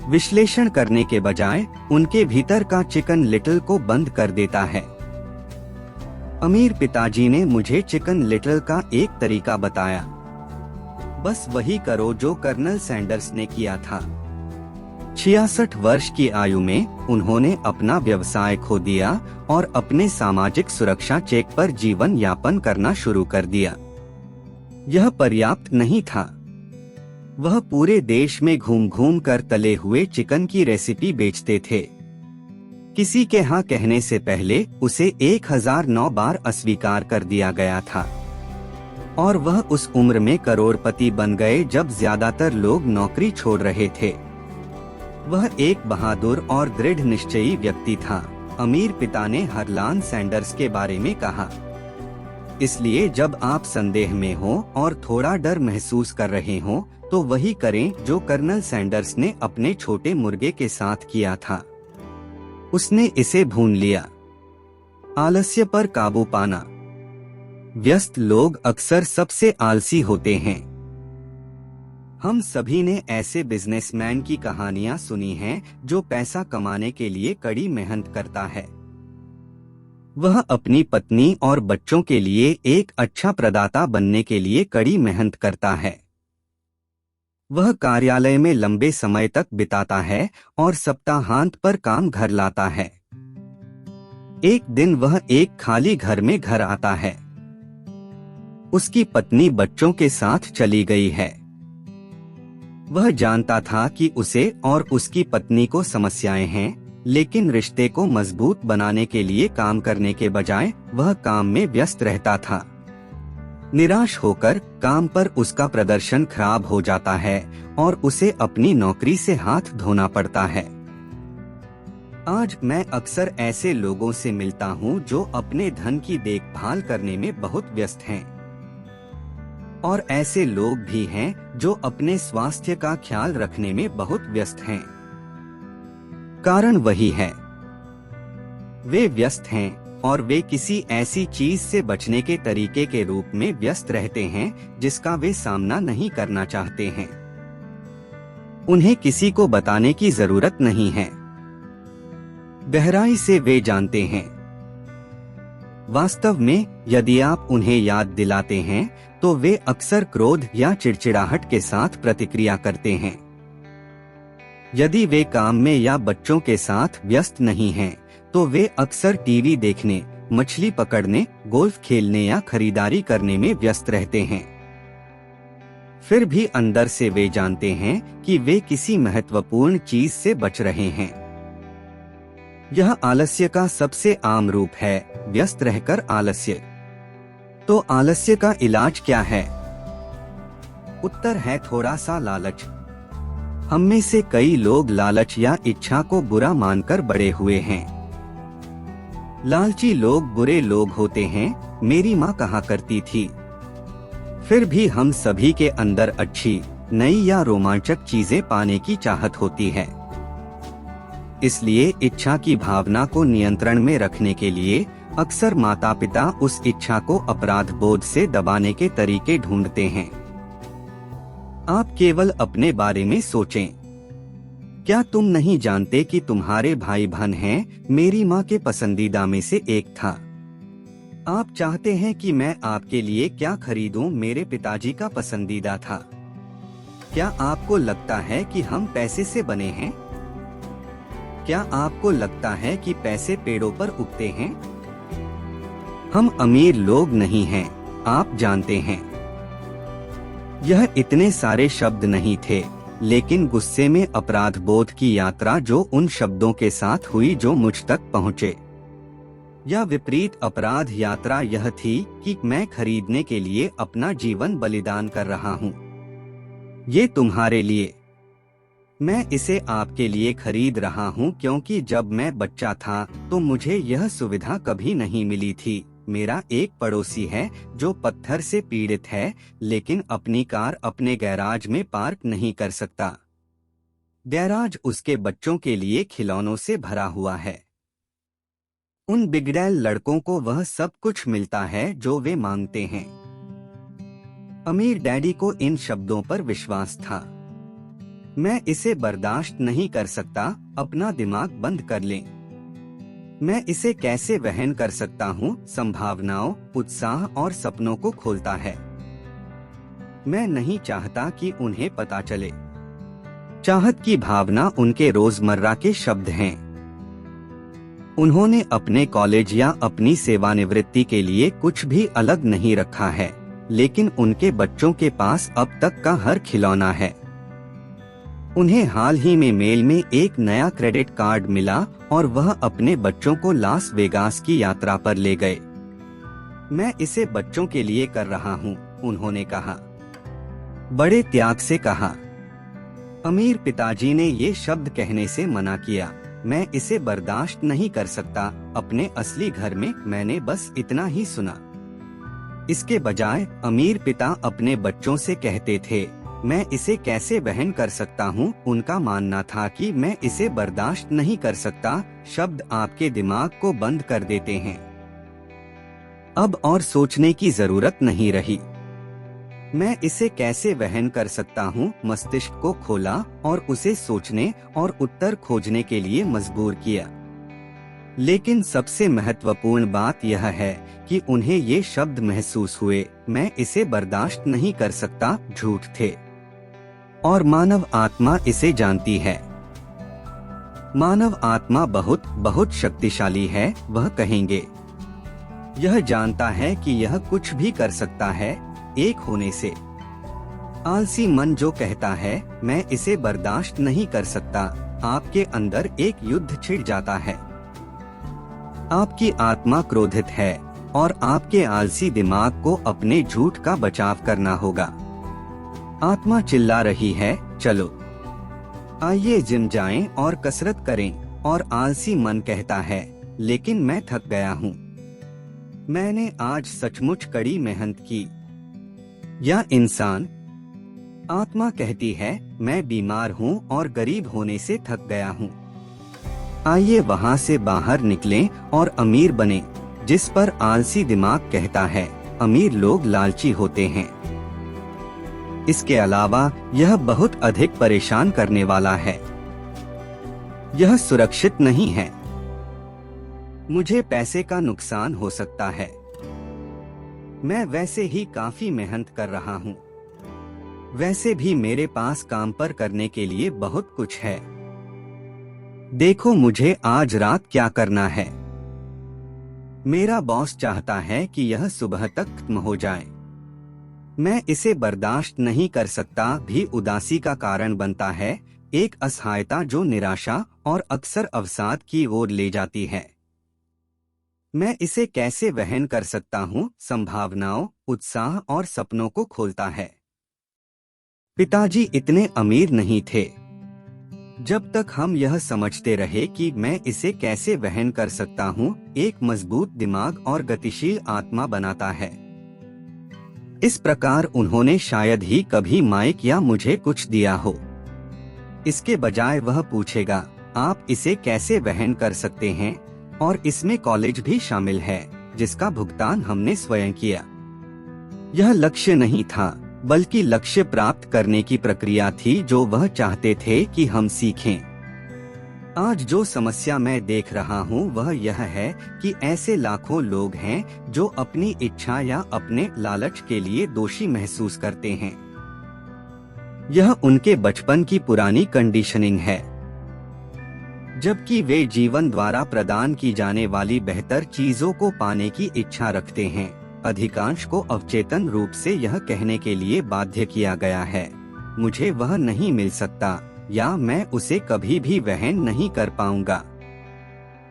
विश्लेषण करने के बजाय उनके भीतर का चिकन लिटिल को बंद कर देता है। अमीर पिताजी ने मुझे चिकन लिटिल का एक तरीका बताया। बस वही करो जो कर्नल सैंडर्स ने किया था। 66 वर्ष की आयु में उन्होंने अपना व्यवसाय खो दिया और अपने सामाजिक सुरक्षा चेक पर जीवन यापन करना शुरू कर दिया। यह पर्याप्त नहीं था। वह पूरे देश में घूम घूम कर तले हुए चिकन की रेसिपी बेचते थे। किसी के हाँ कहने से पहले उसे 1009 बार अस्वीकार कर दिया गया था और वह उस उम्र में करोड़पति बन गए जब ज्यादातर लोग नौकरी छोड़ रहे थे। वह एक बहादुर और दृढ़ निश्चयी व्यक्ति था। अमीर पिता ने हरलान सैंडर्स के बारे में कहा। इसलिए जब आप संदेह में हो और थोड़ा डर महसूस कर रहे हो तो वही करें जो कर्नल सैंडर्स ने अपने छोटे मुर्गे के साथ किया था। उसने इसे भून लिया। आलस्य पर काबू पाना। व्यस्त लोग अक्सर सबसे आलसी होते हैं। हम सभी ने ऐसे बिजनेसमैन की कहानियां सुनी हैं जो पैसा कमाने के लिए कड़ी मेहनत करता है। वह अपनी पत्नी और बच्चों के लिए एक अच्छा प्रदाता बनने के लिए कड़ी मेहनत करता है। वह कार्यालय में लंबे समय तक बिताता है और सप्ताहांत पर काम घर लाता है। एक दिन वह एक खाली घर में घर आता है। उसकी पत्नी बच्चों के साथ चली गई है। वह जानता था कि उसे और उसकी पत्नी को समस्याएं हैं, लेकिन रिश्ते को मजबूत बनाने के लिए काम करने के बजाय वह काम में व्यस्त रहता था। निराश होकर काम पर उसका प्रदर्शन खराब हो जाता है और उसे अपनी नौकरी से हाथ धोना पड़ता है। आज मैं अक्सर ऐसे लोगों से मिलता हूं जो अपने धन की देखभाल करने में बहुत व्यस्त हैं। और ऐसे लोग भी हैं जो अपने स्वास्थ्य का ख्याल रखने में बहुत व्यस्त हैं। कारण वही है, वे व्यस्त हैं और वे किसी ऐसी चीज से बचने के तरीके के रूप में व्यस्त रहते हैं जिसका वे सामना नहीं करना चाहते हैं। उन्हें किसी को बताने की जरूरत नहीं है। गहराई से वे जानते हैं। वास्तव में यदि आप उन्हें याद दिलाते हैं तो वे अक्सर क्रोध या चिड़चिड़ाहट के साथ प्रतिक्रिया करते हैं। यदि वे काम में या बच्चों के साथ व्यस्त नहीं हैं, तो वे अक्सर टीवी देखने, मछली पकड़ने, गोल्फ खेलने या खरीदारी करने में व्यस्त रहते हैं। फिर भी अंदर से वे जानते हैं कि वे किसी महत्वपूर्ण चीज से बच रहे हैं। यह आलस्य का सबसे आम रूप है, व्यस्त रहकर आलस्य। तो आलस्य का इलाज क्या है? उत्तर है थोड़ा सा लालच। हम में से कई लोग लालच या इच्छा को बुरा मानकर बड़े हुए हैं। लालची लोग बुरे लोग होते हैं, मेरी माँ कहा करती थी। फिर भी हम सभी के अंदर अच्छी, नई या रोमांचक चीजें पाने की चाहत होती है। इसलिए इच्छा की भावना को नियंत्रण में रखने के लिए अक्सर माता पिता उस इच्छा को अपराध बोध से दबाने के तरीके ढूंढते हैं। आप केवल अपने बारे में सोचें। क्या तुम नहीं जानते कि तुम्हारे भाई बहन हैं? मेरी माँ के पसंदीदा में से एक था। आप चाहते हैं कि मैं आपके लिए क्या खरीदूं? मेरे पिताजी का पसंदीदा था। क्या आपको लगता है कि हम पैसे से बने हैं? क्या आपको लगता है कि पैसे पेड़ों पर उगते हैं? हम अमीर लोग नहीं हैं, आप जानते हैं। यह इतने सारे शब्द नहीं थे, लेकिन गुस्से में अपराध बोध की यात्रा जो उन शब्दों के साथ हुई जो मुझ तक पहुँचे। यह विपरीत अपराध यात्रा यह थी कि मैं खरीदने के लिए अपना जीवन बलिदान कर रहा हूँ। ये तुम्हारे लिए। मैं इसे आपके लिए खरीद रहा हूँ क्योंकि जब मैं बच्चा था तो मुझे यह सुविधा कभी नहीं मिली थी। मेरा एक पड़ोसी है जो पत्थर से पीड़ित है, लेकिन अपनी कार अपने गैराज में पार्क नहीं कर सकता। गैराज उसके बच्चों के लिए खिलौनों से भरा हुआ है। उन बिगड़ैल लड़कों को वह सब कुछ मिलता है जो वे मांगते हैं। अमीर डैडी को इन शब्दों पर विश्वास था। मैं इसे बर्दाश्त नहीं कर सकता, अपना दिमाग बंद कर लें। मैं इसे कैसे वहन कर सकता हूँ, संभावनाओं, उत्साह और सपनों को खोलता है। मैं नहीं चाहता कि उन्हें पता चले। चाहत की भावना उनके रोजमर्रा के शब्द हैं। उन्होंने अपने कॉलेज या अपनी सेवानिवृत्ति के लिए कुछ भी अलग नहीं रखा है, लेकिन उनके बच्चों के पास अब तक का हर खिलौना है। उन्हें हाल ही में मेल में एक नया क्रेडिट कार्ड मिला और वह अपने बच्चों को लास वेगास की यात्रा पर ले गए। मैं इसे बच्चों के लिए कर रहा हूँ, उन्होंने कहा, बड़े त्याग से कहा। अमीर पिताजी ने ये शब्द कहने से मना किया, मैं इसे बर्दाश्त नहीं कर सकता। अपने असली घर में मैंने बस इतना ही सुना। इसके बजाय अमीर पिता अपने बच्चों से कहते थे, मैं इसे कैसे वहन कर सकता हूँ। उनका मानना था कि मैं इसे बर्दाश्त नहीं कर सकता शब्द आपके दिमाग को बंद कर देते हैं। अब और सोचने की जरूरत नहीं रही। मैं इसे कैसे वहन कर सकता हूँ मस्तिष्क को खोला और उसे सोचने और उत्तर खोजने के लिए मजबूर किया। लेकिन सबसे महत्वपूर्ण बात यह है कि उन्हें ये शब्द महसूस हुए, मैं इसे बर्दाश्त नहीं कर सकता, झूठ थे। और मानव आत्मा इसे जानती है। मानव आत्मा बहुत बहुत शक्तिशाली है, वह कहेंगे। यह जानता है कि यह कुछ भी कर सकता है एक होने से। आलसी मन जो कहता है मैं इसे बर्दाश्त नहीं कर सकता, आपके अंदर एक युद्ध छिड़ जाता है। आपकी आत्मा क्रोधित है और आपके आलसी दिमाग को अपने झूठ का बचाव करना होगा। आत्मा चिल्ला रही है, चलो आइए जिम जाएं और कसरत करें। और आलसी मन कहता है, लेकिन मैं थक गया हूँ, मैंने आज सचमुच कड़ी मेहनत की। या इंसान, आत्मा कहती है, मैं बीमार हूँ और गरीब होने से थक गया हूँ। आइए वहाँ से बाहर निकलें और अमीर बने। जिस पर आलसी दिमाग कहता है, अमीर लोग लालची होते हैं। इसके अलावा यह बहुत अधिक परेशान करने वाला है। यह सुरक्षित नहीं है। मुझे पैसे का नुकसान हो सकता है। मैं वैसे ही काफी मेहनत कर रहा हूँ। वैसे भी मेरे पास काम पर करने के लिए बहुत कुछ है। देखो मुझे आज रात क्या करना है। मेरा बॉस चाहता है कि यह सुबह तक खत्म हो जाए। मैं इसे बर्दाश्त नहीं कर सकता भी उदासी का कारण बनता है, एक असहायता जो निराशा और अक्सर अवसाद की ओर ले जाती है। मैं इसे कैसे वहन कर सकता हूँ, संभावनाओं, उत्साह और सपनों को खोलता है। पिताजी इतने अमीर नहीं थे। जब तक हम यह समझते रहे कि मैं इसे कैसे वहन कर सकता हूँ, एक मजबूत दिमाग और गतिशील आत्मा बनाता है। इस प्रकार उन्होंने शायद ही कभी माइक या मुझे कुछ दिया हो। इसके बजाय वह पूछेगा, आप इसे कैसे वहन कर सकते हैं, और इसमें कॉलेज भी शामिल है, जिसका भुगतान हमने स्वयं किया। यह लक्ष्य नहीं था, बल्कि लक्ष्य प्राप्त करने की प्रक्रिया थी जो वह चाहते थे कि हम सीखें। आज जो समस्या मैं देख रहा हूँ वह यह है कि ऐसे लाखों लोग हैं जो अपनी इच्छा या अपने लालच के लिए दोषी महसूस करते हैं। यह उनके बचपन की पुरानी कंडीशनिंग है, जबकि वे जीवन द्वारा प्रदान की जाने वाली बेहतर चीजों को पाने की इच्छा रखते हैं। अधिकांश को अवचेतन रूप से यह कहने के लिए बाध्य किया गया है, मुझे वह नहीं मिल सकता या मैं उसे कभी भी वहन नहीं कर पाऊंगा।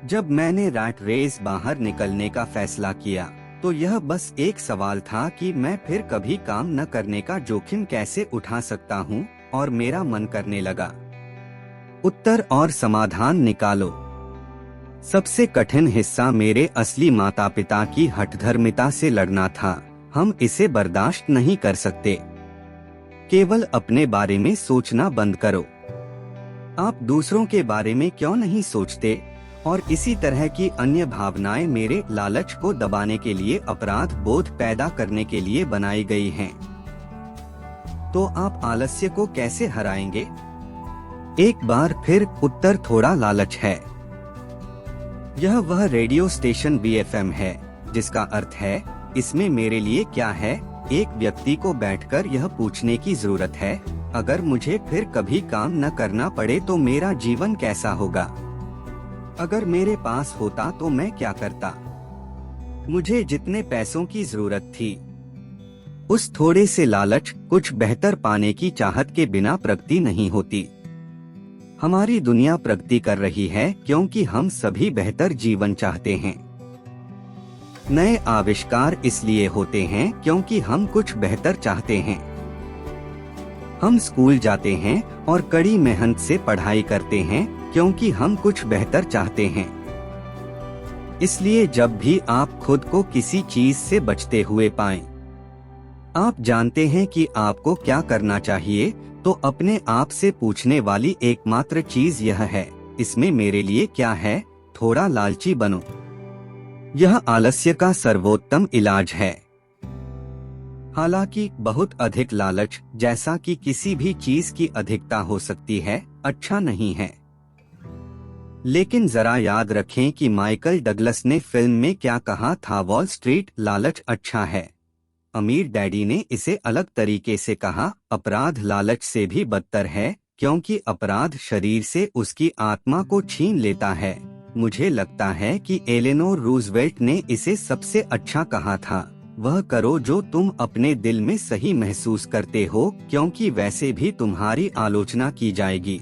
जब मैंने रैट रेस बाहर निकलने का फैसला किया तो यह बस एक सवाल था कि मैं फिर कभी काम न करने का जोखिम कैसे उठा सकता हूँ, और मेरा मन करने लगा, उत्तर और समाधान निकालो। सबसे कठिन हिस्सा मेरे असली माता पिता की हठधर्मिता से लड़ना था। हम इसे बर्दाश्त नहीं कर सकते। केवल अपने बारे में सोचना बंद करो। आप दूसरों के बारे में क्यों नहीं सोचते? और इसी तरह की अन्य भावनाएं मेरे लालच को दबाने के लिए, अपराध बोध पैदा करने के लिए बनाई गई हैं। तो आप आलस्य को कैसे हराएंगे? एक बार फिर उत्तर थोड़ा लालच है। यह वह रेडियो स्टेशन BFM है, जिसका अर्थ है इसमें मेरे लिए क्या है। एक व्यक्ति को बैठकर यह पूछने की जरूरत है, अगर मुझे फिर कभी काम न करना पड़े तो मेरा जीवन कैसा होगा? अगर मेरे पास होता तो मैं क्या करता? मुझे जितने पैसों की जरूरत थी, उस थोड़े से लालच, कुछ बेहतर पाने की चाहत के बिना प्रगति नहीं होती। हमारी दुनिया प्रगति कर रही है क्योंकि हम सभी बेहतर जीवन चाहते हैं। नए आविष्कार इसलिए होते हैं क्योंकि हम कुछ बेहतर चाहते हैं। हम स्कूल जाते हैं और कड़ी मेहनत से पढ़ाई करते हैं क्योंकि हम कुछ बेहतर चाहते हैं। इसलिए जब भी आप खुद को किसी चीज से बचते हुए पाएं, आप जानते हैं कि आपको क्या करना चाहिए, तो अपने आप से पूछने वाली एकमात्र चीज यह है, इसमें मेरे लिए क्या है? थोड़ा लालची बनो। यह आलस्य का सर्वोत्तम इलाज है। हालांकि बहुत अधिक लालच, जैसा कि किसी भी चीज की अधिकता हो सकती है, अच्छा नहीं है। लेकिन जरा याद रखें कि माइकल डगलस ने फिल्म में क्या कहा था, वॉल स्ट्रीट, लालच अच्छा है। अमीर डैडी ने इसे अलग तरीके से कहा, अपराध लालच से भी बदतर है, क्योंकि अपराध शरीर से उसकी आत्मा को छीन लेता है। मुझे लगता है कि एलेनोर रूजवेल्ट ने इसे सबसे अच्छा कहा था, वह करो जो तुम अपने दिल में सही महसूस करते हो, क्योंकि वैसे भी तुम्हारी आलोचना की जाएगी।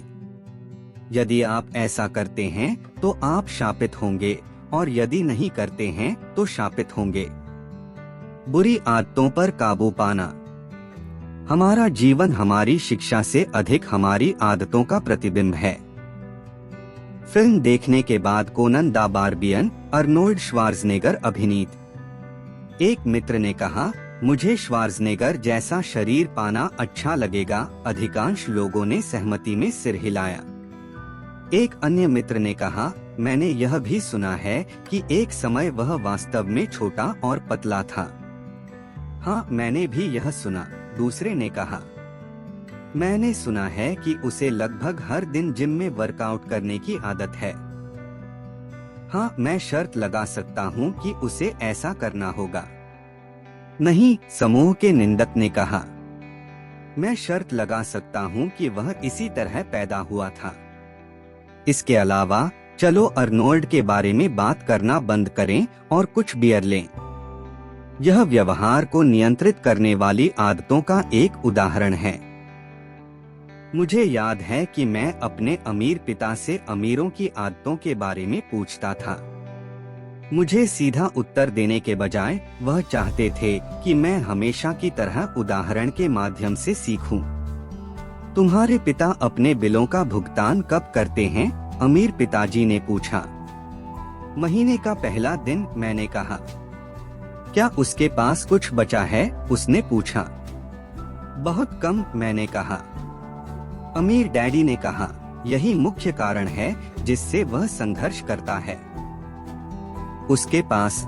यदि आप ऐसा करते हैं तो आप शापित होंगे, और यदि नहीं करते हैं तो शापित होंगे। बुरी आदतों पर काबू पाना। हमारा जीवन हमारी शिक्षा से अधिक हमारी आदतों का प्रतिबिंब है। फिल्म देखने के बाद कोनन द बार्बियन, अर्नोल्ड श्वार्ज़नेगर अभिनीत। एक मित्र ने कहा, मुझे श्वार्ज़नेगर जैसा शरीर पाना अच्छा लगेगा। अधिकांश लोगों ने सहमति में सिर हिलाया। एक अन्य मित्र ने कहा, मैंने यह भी सुना है कि एक समय वह वास्तव में छोटा और पतला था। हाँ, मैंने भी यह सुना, दूसरे ने कहा। मैंने सुना है कि उसे लगभग हर दिन जिम में वर्कआउट करने की आदत है। हाँ, मैं शर्त लगा सकता हूँ कि उसे ऐसा करना होगा। नहीं, समूह के निंदक ने कहा। मैं शर्त लगा सकता हूँ कि वह इसी तरह पैदा हुआ था। इसके अलावा चलो अर्नोल्ड के बारे में बात करना बंद करें और कुछ बियर लें। यह व्यवहार को नियंत्रित करने वाली आदतों का एक उदाहरण है। मुझे याद है कि मैं अपने अमीर पिता से अमीरों की आदतों के बारे में पूछता था। मुझे सीधा उत्तर देने के बजाय वह चाहते थे कि मैं हमेशा की तरह उदाहरण के माध्यम से सीखूं। तुम्हारे पिता अपने बिलों का भुगतान कब करते हैं? अमीर पिताजी ने पूछा। महीने का पहला दिन, मैंने कहा। क्या उसके पास कुछ बचा है? उसने पूछा। बहुत कम, मैंने कहा। अमीर डैडी ने कहा, यही मुख्य कारण है जिससे वह संघर्ष करता है। उसके पास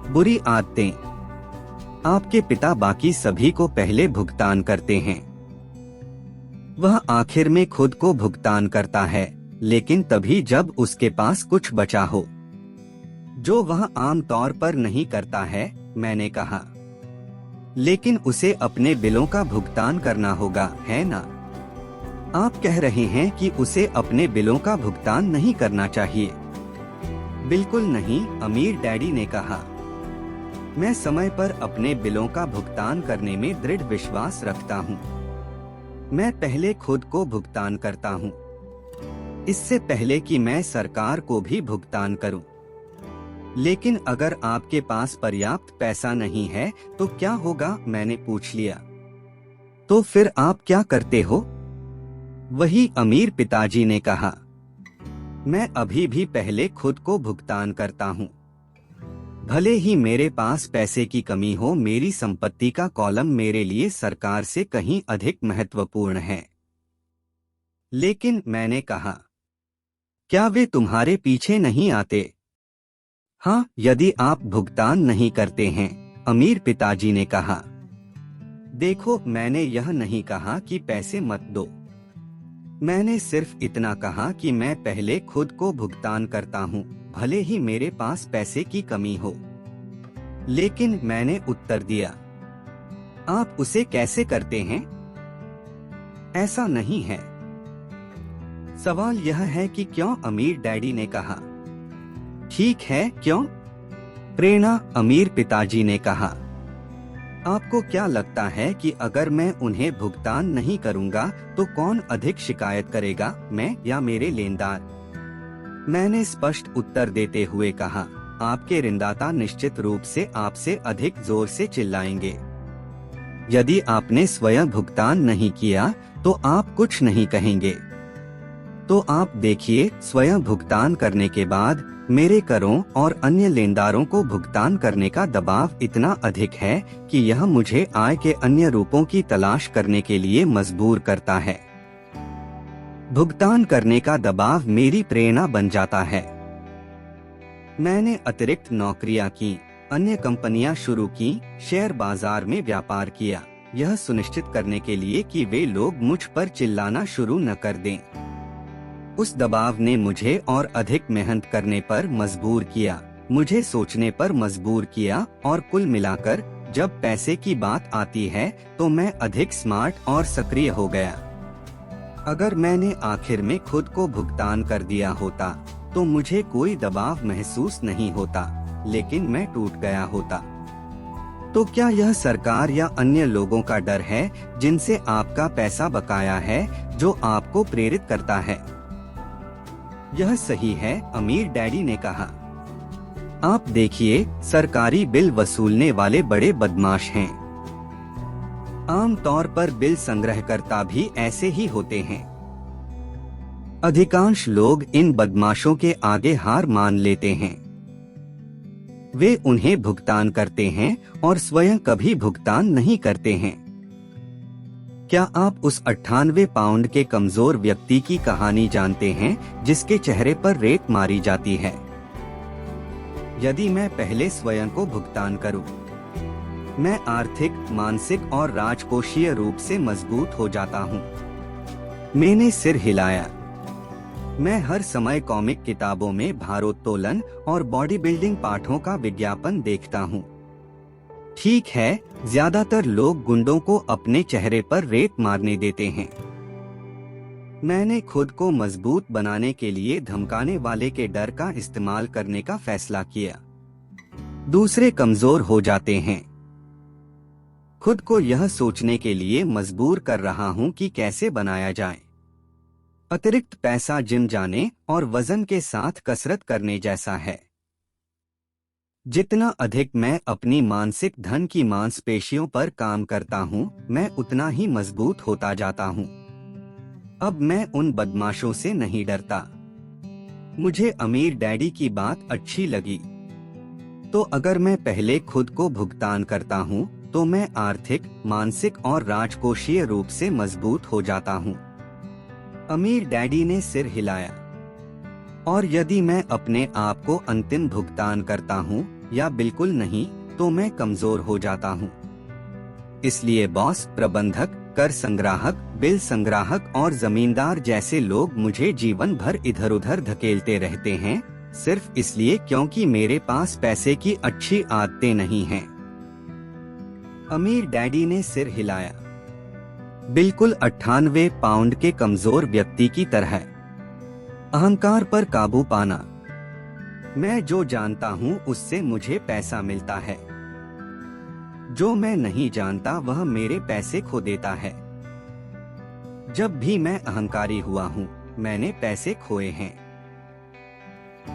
बुरी आदतें। आपके पिता बाकी सभी को पहले भुगतान करते हैं। वह आखिर में खुद को भुगतान करता है, लेकिन तभी जब उसके पास कुछ बचा हो, जो वह आम तौर पर नहीं करता है, मैंने कहा। लेकिन उसे अपने बिलों का भुगतान करना होगा, है ना? आप कह रहे हैं कि उसे अपने बिलों का भुगतान नहीं करना चाहिए। बिल्कुल नहीं, अमीर डैडी ने कहा। मैं समय पर अपने बिलों का भुगतान करने में दृढ़ विश्वास रखता हूँ। मैं पहले खुद को भुगतान करता हूँ, इससे पहले कि मैं सरकार को भी भुगतान करूँ। लेकिन अगर आपके पास पर्याप्त पैसा नहीं है तो क्या होगा? मैंने पूछ लिया। तो फिर आप क्या करते हो? वही अमीर पिताजी ने कहा। मैं अभी भी पहले खुद को भुगतान करता हूँ। भले ही मेरे पास पैसे की कमी हो, मेरी संपत्ति का कॉलम मेरे लिए सरकार से कहीं अधिक महत्वपूर्ण है। लेकिन मैंने कहा, क्या वे तुम्हारे पीछे नहीं आते? हाँ, यदि आप भुगतान नहीं करते हैं, अमीर पिताजी ने कहा। देखो, मैंने यह नहीं कहा कि पैसे मत दो। मैंने सिर्फ इतना कहा कि मैं पहले खुद को भुगतान करता हूँ, भले ही मेरे पास पैसे की कमी हो। लेकिन मैंने उत्तर दिया, आप उसे कैसे करते हैं? ऐसा नहीं है। सवाल यह है कि क्यों? अमीर डैडी ने कहा। ठीक है, क्यों? प्रेरणा, अमीर पिताजी ने कहा। आपको क्या लगता है कि अगर मैं उन्हें भुगतान नहीं करूंगा तो कौन अधिक शिकायत करेगा, मैं या मेरे लेनदार? मैंने स्पष्ट उत्तर देते हुए कहा, आपके ऋणदाता निश्चित रूप से आपसे अधिक जोर से चिल्लाएंगे। यदि आपने स्वयं भुगतान नहीं किया तो आप कुछ नहीं कहेंगे। तो आप देखिए, स्वयं भुगतान करने के बाद मेरे करों और अन्य लेनदारों को भुगतान करने का दबाव इतना अधिक है कि यह मुझे आय के अन्य रूपों की तलाश करने के लिए मजबूर करता है। भुगतान करने का दबाव मेरी प्रेरणा बन जाता है। मैंने अतिरिक्त नौकरियां की, अन्य कंपनियां शुरू की, शेयर बाजार में व्यापार किया, यह सुनिश्चित करने के लिए कि वे लोग मुझ पर चिल्लाना शुरू न कर दें। उस दबाव ने मुझे और अधिक मेहनत करने पर मजबूर किया, मुझे सोचने पर मजबूर किया, और कुल मिलाकर जब पैसे की बात आती है तो मैं अधिक स्मार्ट और सक्रिय हो गया। अगर मैंने आखिर में खुद को भुगतान कर दिया होता तो मुझे कोई दबाव महसूस नहीं होता, लेकिन मैं टूट गया होता। तो क्या यह सरकार या अन्य लोगों का डर है जिनसे आपका पैसा बकाया है जो आपको प्रेरित करता है? यह सही है, अमीर डैडी ने कहा। आप देखिए, सरकारी बिल वसूलने वाले बड़े बदमाश हैं। आमतौर पर बिल संग्रहकर्ता भी ऐसे ही होते हैं। अधिकांश लोग इन बदमाशों के आगे हार मान लेते हैं। वे उन्हें भुगतान करते हैं और स्वयं कभी भुगतान नहीं करते हैं। क्या आप उस 98 पाउंड के कमजोर व्यक्ति की कहानी जानते हैं जिसके चेहरे पर रेत मारी जाती है? यदि मैं पहले स्वयं को भुगतान करूं, मैं आर्थिक, मानसिक और राजकोषीय रूप से मजबूत हो जाता हूं। मैंने सिर हिलाया। मैं हर समय कॉमिक किताबों में भारोत्तोलन और बॉडी बिल्डिंग पाठों का विज्ञापन देखता हूं। ठीक है, ज्यादातर लोग गुंडों को अपने चेहरे पर रेत मारने देते हैं। मैंने खुद को मजबूत बनाने के लिए धमकाने वाले के डर का इस्तेमाल करने का फैसला किया। दूसरे कमजोर हो जाते हैं। खुद को यह सोचने के लिए मजबूर कर रहा हूं कि कैसे बनाया जाए। अतिरिक्त पैसा जिम जाने और वजन के साथ कसरत करने जैसा है। जितना अधिक मैं अपनी मानसिक धन की मांसपेशियों पर काम करता हूं, मैं उतना ही मजबूत होता जाता हूं। अब मैं उन बदमाशों से नहीं डरता। मुझे अमीर डैडी की बात अच्छी लगी। तो अगर मैं पहले खुद को भुगतान करता हूं, तो मैं आर्थिक, मानसिक और राजकोषीय रूप से मजबूत हो जाता हूं। अमीर डैडी ने सिर हिलाया। और यदि मैं अपने आप को अंतिम भुगतान करता हूं या बिल्कुल नहीं, तो मैं कमजोर हो जाता हूं। इसलिए बॉस, प्रबंधक, कर संग्राहक, बिल संग्राहक और जमींदार जैसे लोग मुझे जीवन भर इधर उधर धकेलते रहते हैं, सिर्फ इसलिए क्योंकि मेरे पास पैसे की अच्छी आदतें नहीं हैं। अमीर डैडी ने सिर हिलाया। बिल्कुल 98 पाउंड के कमजोर व्यक्ति की तरह। अहंकार पर काबू पाना। मैं जो जानता हूँ उससे मुझे पैसा मिलता है। जो मैं नहीं जानता वह मेरे पैसे खो देता है। जब भी मैं अहंकारी हुआ हूँ, मैंने पैसे खोए हैं।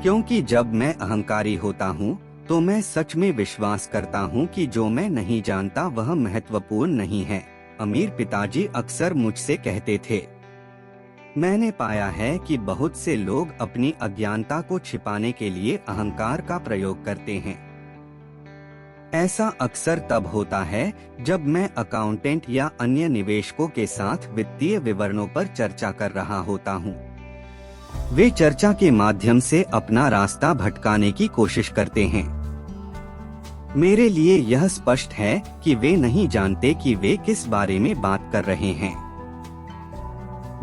क्योंकि जब मैं अहंकारी होता हूँ तो मैं सच में विश्वास करता हूँ कि जो मैं नहीं जानता वह महत्वपूर्ण नहीं है। अमीर पिताजी अक्सर मुझसे कहते थे। मैंने पाया है कि बहुत से लोग अपनी अज्ञानता को छिपाने के लिए अहंकार का प्रयोग करते हैं। ऐसा अक्सर तब होता है जब मैं अकाउंटेंट या अन्य निवेशकों के साथ वित्तीय विवरणों पर चर्चा कर रहा होता हूँ। वे चर्चा के माध्यम से अपना रास्ता भटकाने की कोशिश करते हैं। मेरे लिए यह स्पष्ट है कि वे नहीं जानते कि वे किस बारे में बात कर रहे हैं।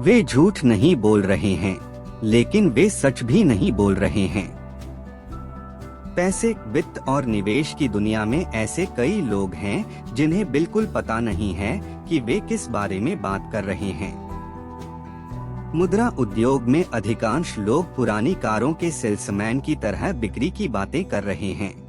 वे झूठ नहीं बोल रहे हैं, लेकिन वे सच भी नहीं बोल रहे हैं। पैसे, वित्त और निवेश की दुनिया में ऐसे कई लोग हैं जिन्हें बिल्कुल पता नहीं है कि वे किस बारे में बात कर रहे हैं। मुद्रा उद्योग में अधिकांश लोग पुरानी कारों के सेल्समैन की तरह बिक्री की बातें कर रहे हैं।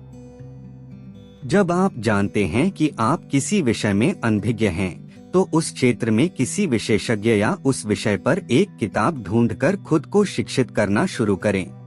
जब आप जानते हैं कि आप किसी विषय में अनभिज्ञ हैं, तो उस क्षेत्र में किसी विशेषज्ञ या उस विषय पर एक किताब ढूंढकर खुद को शिक्षित करना शुरू करें।